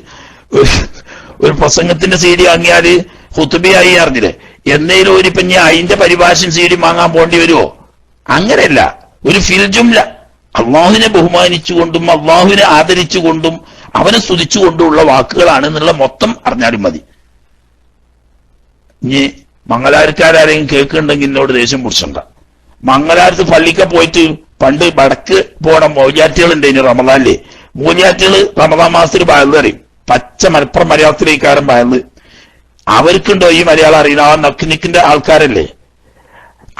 ഒരു പ്രസംഗത്തിന്റെ CD വാങ്ങിയാല് ഹുത്തുബിയായി അറിഞ്ഞില്ലേ, എന്നേലും ഒരു ഇപ്പൊ ഞാൻ അതിന്റെ പരിഭാഷയും CD വാങ്ങാൻ പോകേണ്ടി വരുമോ? അങ്ങനെയല്ല. ഒരു ഫിൽജുംല അള്ളാഹുവിനെ ബഹുമാനിച്ചുകൊണ്ടും അള്ളാഹുവിനെ ആദരിച്ചുകൊണ്ടും അവനെ സ്തുതിച്ചുകൊണ്ടുമുള്ള വാക്കുകളാണ് എന്നുള്ള മൊത്തം അറിഞ്ഞാലും മതി. ഇനി മംഗലാരക്കാരെയും കേൾക്കുന്നുണ്ടെങ്കിൽ എന്നോട് ദേഷ്യം പിടിച്ചണ്ട. മംഗലാരത്ത് പള്ളിക്ക പോയിട്ട് പണ്ട് വടക്ക് പോണ മൗലിയാറ്റുകളുണ്ട്. ഇനി റമദാനിലെ മൂലിയാറ്റുകള് റമദാൻ മാസത്തിൽ വയല് അറിയും. പച്ച മലപ്പുറം മലയാളത്തിലേക്കാരൻ വയല്. അവർക്കുണ്ടോ ഈ മലയാളം അറിയുന്ന ആ നക്കിനിക്കിന്റെ ആൾക്കാരല്ലേ?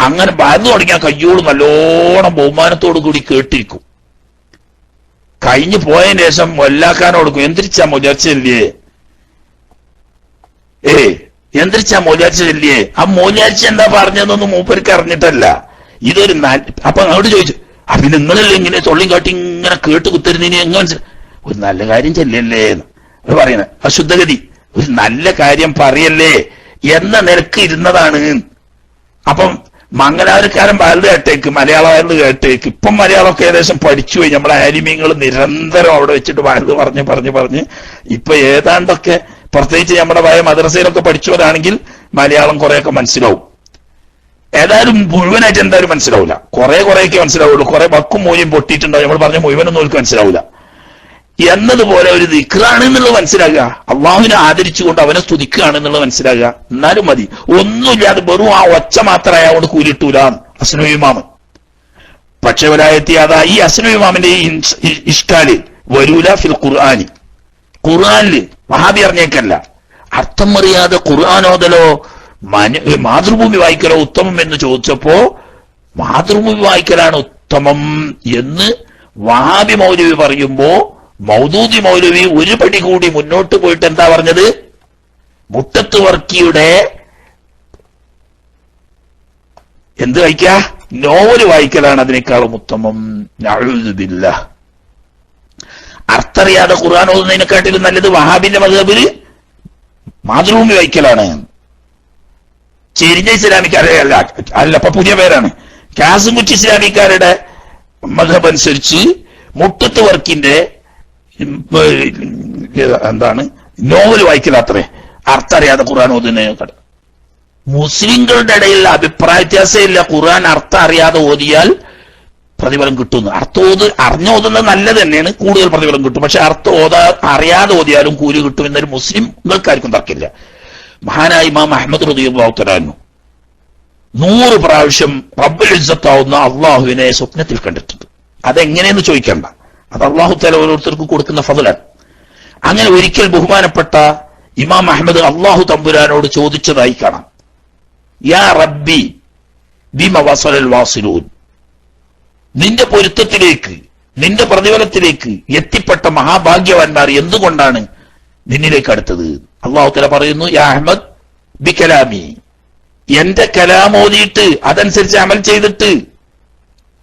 അങ്ങനെ വയല് തുടങ്ങിയാൽ കയ്യോട് നല്ലോണം ബഹുമാനത്തോടു കൂടി കേട്ടിരിക്കും. കഴിഞ്ഞു പോയതിനു ശേഷം മൊല്ലാക്കാനോട് കൊടുക്കും, എന്തിരിച്ചാ മൊല്ലാച്ചല്ലേ, എന്തിരിച്ചാ മൊല്ലാച്ചല്ലേ, ആ മൊല്ലാച്ച എന്താ പറഞ്ഞതെന്നൊന്നും മൂപ്പർക്ക് അറിഞ്ഞിട്ടല്ല. ഇതൊരു അപ്പൊ അങ്ങോട്ട് ചോദിച്ചു, അപ്പൊ നിങ്ങളല്ലേ ഇങ്ങനെ തൊള്ളിയും കാട്ടി ഇങ്ങനെ കേട്ട് കുത്തരുന്നതിന് എങ്ങനെ മനസ്സിലായി? ഒരു നല്ല കാര്യം ചെല്ലല്ലേ എന്ന് പറയുന്നത് അശുദ്ധഗതി. ഒരു നല്ല കാര്യം പറയല്ലേ എന്ന നിരക്ക് ഇരുന്നതാണ്. അപ്പം മംഗലാപുരക്കാരൻ വയല് കേട്ടേക്ക്, മലയാള വയല് കേട്ടേക്ക്. ഇപ്പം മലയാളമൊക്കെ ഏകദേശം പഠിച്ചുപോയി. നമ്മളെ ആലിമീങ്ങൾ നിരന്തരം അവിടെ വെച്ചിട്ട് വയല് പറഞ്ഞ് ഇപ്പൊ ഏതാണ്ടൊക്കെ, പ്രത്യേകിച്ച് നമ്മുടെ പഴയ മദ്രസയിലൊക്കെ പഠിച്ചവരാണെങ്കിൽ മലയാളം കുറെയൊക്കെ മനസ്സിലാവും. ഏതായാലും മുഴുവനായിട്ട് എന്തായാലും മനസ്സിലാവില്ല, കുറെയൊക്കെ മനസ്സിലാവുള്ളൂ. കുറെ വക്കും മൂല്യം പൊട്ടിയിട്ടുണ്ടാവും. നമ്മൾ പറഞ്ഞ മുഴുവനൊന്നും അവർക്ക് മനസ്സിലാവില്ല. എന്നതുപോലെ ഒരു ദിക്റാണ് എന്നുള്ളത് മനസ്സിലാകുക, അള്ളാഹുവിനെ ആദരിച്ചുകൊണ്ട് അവനെ സ്തുതിക്കുകയാണ് എന്നുള്ളത് മനസ്സിലാകുക, എന്നാലും മതി. ഒന്നുമില്ലാതെ വെറും ആ ഒച്ച മാത്രമായ കൊണ്ട് കൂലിട്ടൂല അസ്നവി ഇമാമ്. പക്ഷെ വലായത്തിയാതാ ഈ അസ്നവി ഇമാമിന്റെ ഈ ഇഷ്കാല് വരൂല ഫിൽ ഖുർആനി. ഖുർആനില് വഹാബി അറിഞ്ഞേക്കല്ല, അർത്ഥം അറിയാതെ ഖുർആനോദലോ മാതൃഭൂമി വായിക്കലോ ഉത്തമം എന്ന് ചോദിച്ചപ്പോ മാതൃഭൂമി വായിക്കലാണ് ഉത്തമം എന്ന് വഹാബി മൗലവി പറയുമ്പോ മൗദൂദി മൗലവി ഒരു പടി കൂടി മുന്നോട്ട് പോയിട്ട് എന്താ പറഞ്ഞത്? മുട്ടത്ത് വർക്കിയുടെ എന്ത് വായിക്ക, നോവല് വായിക്കലാണ് അതിനേക്കാളും ഉത്തമം. നഊദു ബില്ലാഹ്. അർത്ഥറിയാതെ ഖുർആൻ ഓതുന്നതിനെക്കാട്ടിലും നല്ലത് വഹാബിന്റെ മദ്ഹബില് മാതൃഭൂമി വായിക്കലാണ്. ചെരിഞ്ഞ ഇസ്ലാമിക്കാരെ അല്ല ഇപ്പൊ പുതിയ പേരാണ്. കാസുംകുറ്റി ഇസ്ലാമിക്കാരുടെ മദ്ഹബ് അനുസരിച്ച് മുട്ടത്ത് വർക്കിന്റെ എന്താണ് നോവൽ വായിക്കല അത്രേ അർത്ഥറിയാതെ ഖുർആൻ ഓതുന്നതിനെക്കാൾ. മുസ്ലിങ്ങളുടെ ഇടയിൽ അഭിപ്രായ വ്യത്യാസമില്ല, ഖുർആൻ അർത്ഥം അറിയാതെ ഓതിയാൽ പ്രതിഫലം കിട്ടുന്നു. അറിഞ്ഞോതുന്നത് നല്ലത് തന്നെയാണ്, കൂടുതൽ പ്രതിഫലം കിട്ടും. പക്ഷെ അറിയാതെ ഓതിയാലും കൂലി കിട്ടും എന്നൊരു മുസ്ലിംകൾക്കാർക്കും തർക്കില്ല. മഹാനായ ഇമാം അഹ്മദ് റളിയല്ലാഹു തആല അൻഹു 100 പ്രാവശ്യം റബ്ബുൽ ഇസ്സത്താവുന്ന അള്ളാഹുവിനെ സ്വപ്നത്തിൽ കണ്ടിട്ടുണ്ട്. അതെങ്ങനെയെന്ന് ചോദിക്കണ്ട, അത് അള്ളാഹു തആല ഓരോരുത്തർക്ക് കൊടുക്കുന്ന ഫضലാണ്. അങ്ങനെ ഒരിക്കൽ ബഹുമാനപ്പെട്ട ഇമാം അഹ്മദ് അള്ളാഹു തമ്പുരാനോട് ചോദിച്ചതായി കാണാം, യാ റബ്ബി ബിമ വസലൽ വാസിലൂൻ, നിന്റെ പൊരുത്തത്തിലേക്ക് നിന്റെ പ്രതിഫലത്തിലേക്ക് എത്തിപ്പെട്ട മഹാഭാഗ്യവാന്മാർ എന്തുകൊണ്ടാണ് നിന്നിലേക്ക് അടുത്തത്? അള്ളാഹു തആല പറയുന്നു, യാ അഹ്മദ് ബി കലാമി, എന്റെ കലാം ഓതിയിട്ട് അതനുസരിച്ച് അമൽ ചെയ്തിട്ട്.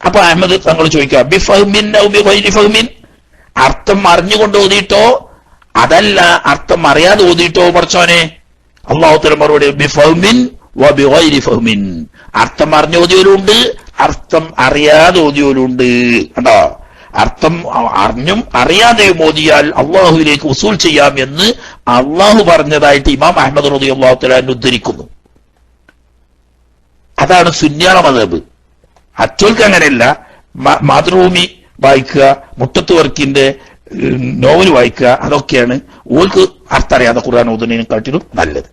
അപ്പൊ അഹമ്മദ് തങ്ങൾ ചോദിക്കുക, ബി ഫഹ്മിൻ ഔ ബി ഗൈരി ഫഹ്മിൻ, അർത്ഥം അറിഞ്ഞുകൊണ്ട് ഓതിയിട്ടോ അതല്ല അർത്ഥം അറിയാതെ ഓതിയിട്ടോ പഠിച്ചോനെ? അള്ളാഹു തആല മറുപടി, ബി ഫഹ്മിൻ വ ബി ഗൈരി ഫഹ്മിൻ, അർത്ഥം അറിഞ്ഞു ഓതിയോലുണ്ട് അർത്ഥം അറിയാതെ ഓതിയോലുണ്ട്. കണ്ടോ, അർത്ഥം അറിഞ്ഞും അറിയാതെയും ഓതിയാൽ അള്ളാഹുവിലേക്ക് വസൂൽ ചെയ്യാം എന്ന് അള്ളാഹു പറഞ്ഞതായിട്ട് ഇമാം അഹ്മദ് റളിയല്ലാഹു തആല ഉദ്ധരിക്കുന്നു. അതാണ് സുന്നിയാള മദ്ഹബ്. അറ്റോൽക്ക് അങ്ങനെയല്ല, മാതൃഭൂമി വായിക്കുക, മുട്ടത്ത് വർക്കിന്റെ നോവൽ വായിക്കുക, അതൊക്കെയാണ് ഓൾക്ക് അർത്ഥം അറിയാതെ ഖുർആൻ ഓതുന്നതിനെക്കാട്ടിലും നല്ലത്.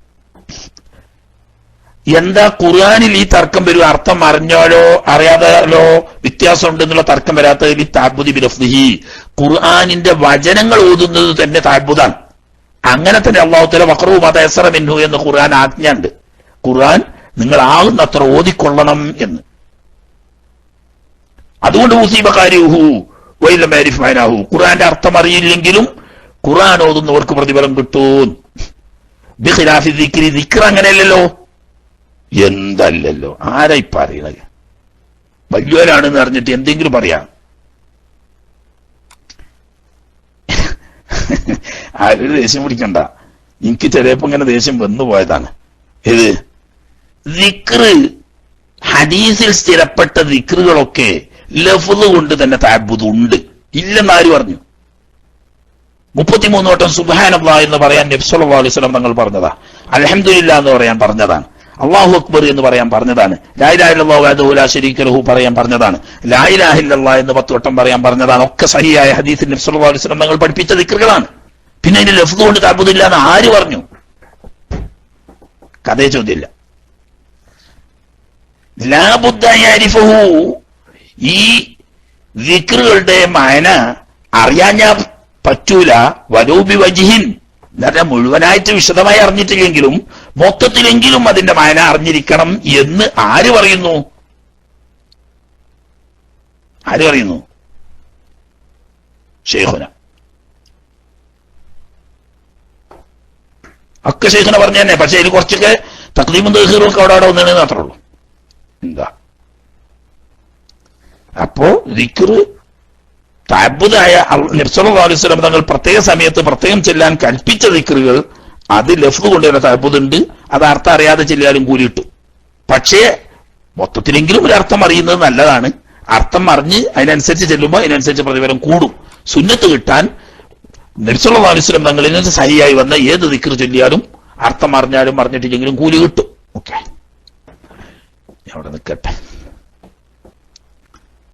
എന്താ ഖുർആനിൽ ഈ തർക്കം വരും? അർത്ഥം അറിഞ്ഞാലോ അറിയാതാലോ വ്യത്യാസം ഉണ്ടെന്നുള്ള തർക്കം വരാത്തതിൽ തഅബ്ബുദി ബിലഫ്ദിഹി, ഖുർആനിന്റെ വചനങ്ങൾ ഓതുന്നത് തന്നെ തഅബ്ബുദാണ്. അങ്ങനെ തന്നെ അല്ലാഹു തആല വഖറൂ മാ തയസ്സറ മിൻഹു എന്ന് ഖുർആൻ ആജ്ഞയുണ്ട്. ഖുർആൻ നിങ്ങൾ ആകുന്നത്ര ഓതിക്കൊള്ളണം എന്ന്. അതുകൊണ്ട് ഉസീബകാരിഹു വൈലം യഅരിഫ് മഅനാഹു, ഖുർആന്റെ അർത്ഥം അറിയില്ലെങ്കിലും ഖുർആൻ ഓതുന്നവർക്ക് പ്രതിഫലം കിട്ടും. ബിഖിലാഫി ദിക്രി, ദിക്ർ അങ്ങനെയല്ലല്ലോ. എന്തല്ലല്ലോ, ആരായി പറയണത്? വലിയവരാണെന്ന് അറിഞ്ഞിട്ട് എന്തെങ്കിലും പറയാം. ആരും ദേഷ്യം പിടിക്കണ്ട, എനിക്ക് ചിലപ്പോ ഇങ്ങനെ ദേഷ്യം വന്നു പോയതാണ്. ദിക്ർ, ഹദീസിൽ സ്ഥിരപ്പെട്ട ദിക്റുകളൊക്കെ ലഫ്ള് കൊണ്ട് തന്നെ തഅബ്ബുദ് ഉണ്ട്. ഇല്ലെന്ന് ആര് പറഞ്ഞു? 33 വട്ടം സുബ്ഹാനല്ലാഹ് എന്ന് പറയാൻ നബി സല്ലല്ലാഹു അലൈഹി വസല്ലം തങ്ങൾ പറഞ്ഞതാ. അൽഹംദുലില്ലാഹ് എന്ന് പറയാൻ പറഞ്ഞതാണ്. അല്ലാഹു അക്ബർ എന്ന് പറയാൻ പറഞ്ഞതാണ്. ലാ ഇലാഹ ഇല്ലല്ലാഹു വഹ്ദഹു ലാ ശരീക ലഹു പറയാൻ പറഞ്ഞതാണ്. ലാ ഇലാഹ ഇല്ലല്ലാഹ് എന്ന് 10 വട്ടം പറയാൻ പറഞ്ഞതാണ്. ഒക്കെ സഹിയായ ഹദീസിൽ നബി സല്ലല്ലാഹു അലൈഹി വസല്ലം തങ്ങൾ പഠിപ്പിച്ച ദിക്റുകളാണ്. പിന്നെ അതിന്റെ ലഫ്ള് കൊണ്ട് തഅബ്ബുദ് ഇല്ല എന്ന് ആര് പറഞ്ഞു? കഥയെ ചോദ്യമില്ല. ലാ ബുദ്ദ യഅരിഫഹു, ഈ ദിക്റുകളുടെ മഅന അറിയാൻ പറ്റൂല. വലൂബി വജ്ഹിൻ, എന്നുവെച്ചാൽ മുഴുവനായിട്ട് വിശദമായി അറിഞ്ഞിട്ടില്ലെങ്കിലും മൊത്തത്തിലെങ്കിലും അതിന്റെ മഅന അറിഞ്ഞിരിക്കണം എന്ന് ആര് പറയുന്നു? ആര് പറയുന്നു? ശൈഖുന. ഒക്കെ ശൈഖുന പറഞ്ഞു തന്നെ. പക്ഷെ ഇതിൽ കുറച്ചൊക്കെ തഖ്ദീമും തഅഖീറും ഒക്കെ അവിടെ ഒന്നേ മാത്രമേ ഉള്ളൂ. എന്താ അപ്പോ ദിക്ർ തഅബ്ബുദായ നബി സല്ലല്ലാഹു അലൈഹി വസല്ലം തങ്ങൾ പ്രത്യേക സമയത്ത് പ്രത്യേകം ചെല്ലാൻ കൽപ്പിച്ച ദിക്റുകൾ, അത് ലഫ്ള് കൊണ്ട് തന്നെ തഅബ്ബുദ് ഉണ്ട്. അത് അർത്ഥം അറിയാതെ ചെല്ലാലും കൂലി കിട്ടും. പക്ഷേ മൊത്തത്തിലെങ്കിലും ഒരു അർത്ഥം അറിയുന്നത് നല്ലതാണ്. അർത്ഥം അറിഞ്ഞ് അതിനനുസരിച്ച് ചെല്ലുമ്പോൾ അതിനനുസരിച്ച് പ്രതിഫലം കൂടും. സുന്നത്ത് കിട്ടാൻ നബി സല്ലല്ലാഹു അലൈഹി വസല്ലം തങ്ങളിൽ നിന്ന് സഹിയായി വന്ന ഏത് ദിക്ർ ചൊല്ലിയാലും അർത്ഥം അറിഞ്ഞാലും അറിഞ്ഞിട്ടില്ലെങ്കിലും കൂലി കിട്ടും.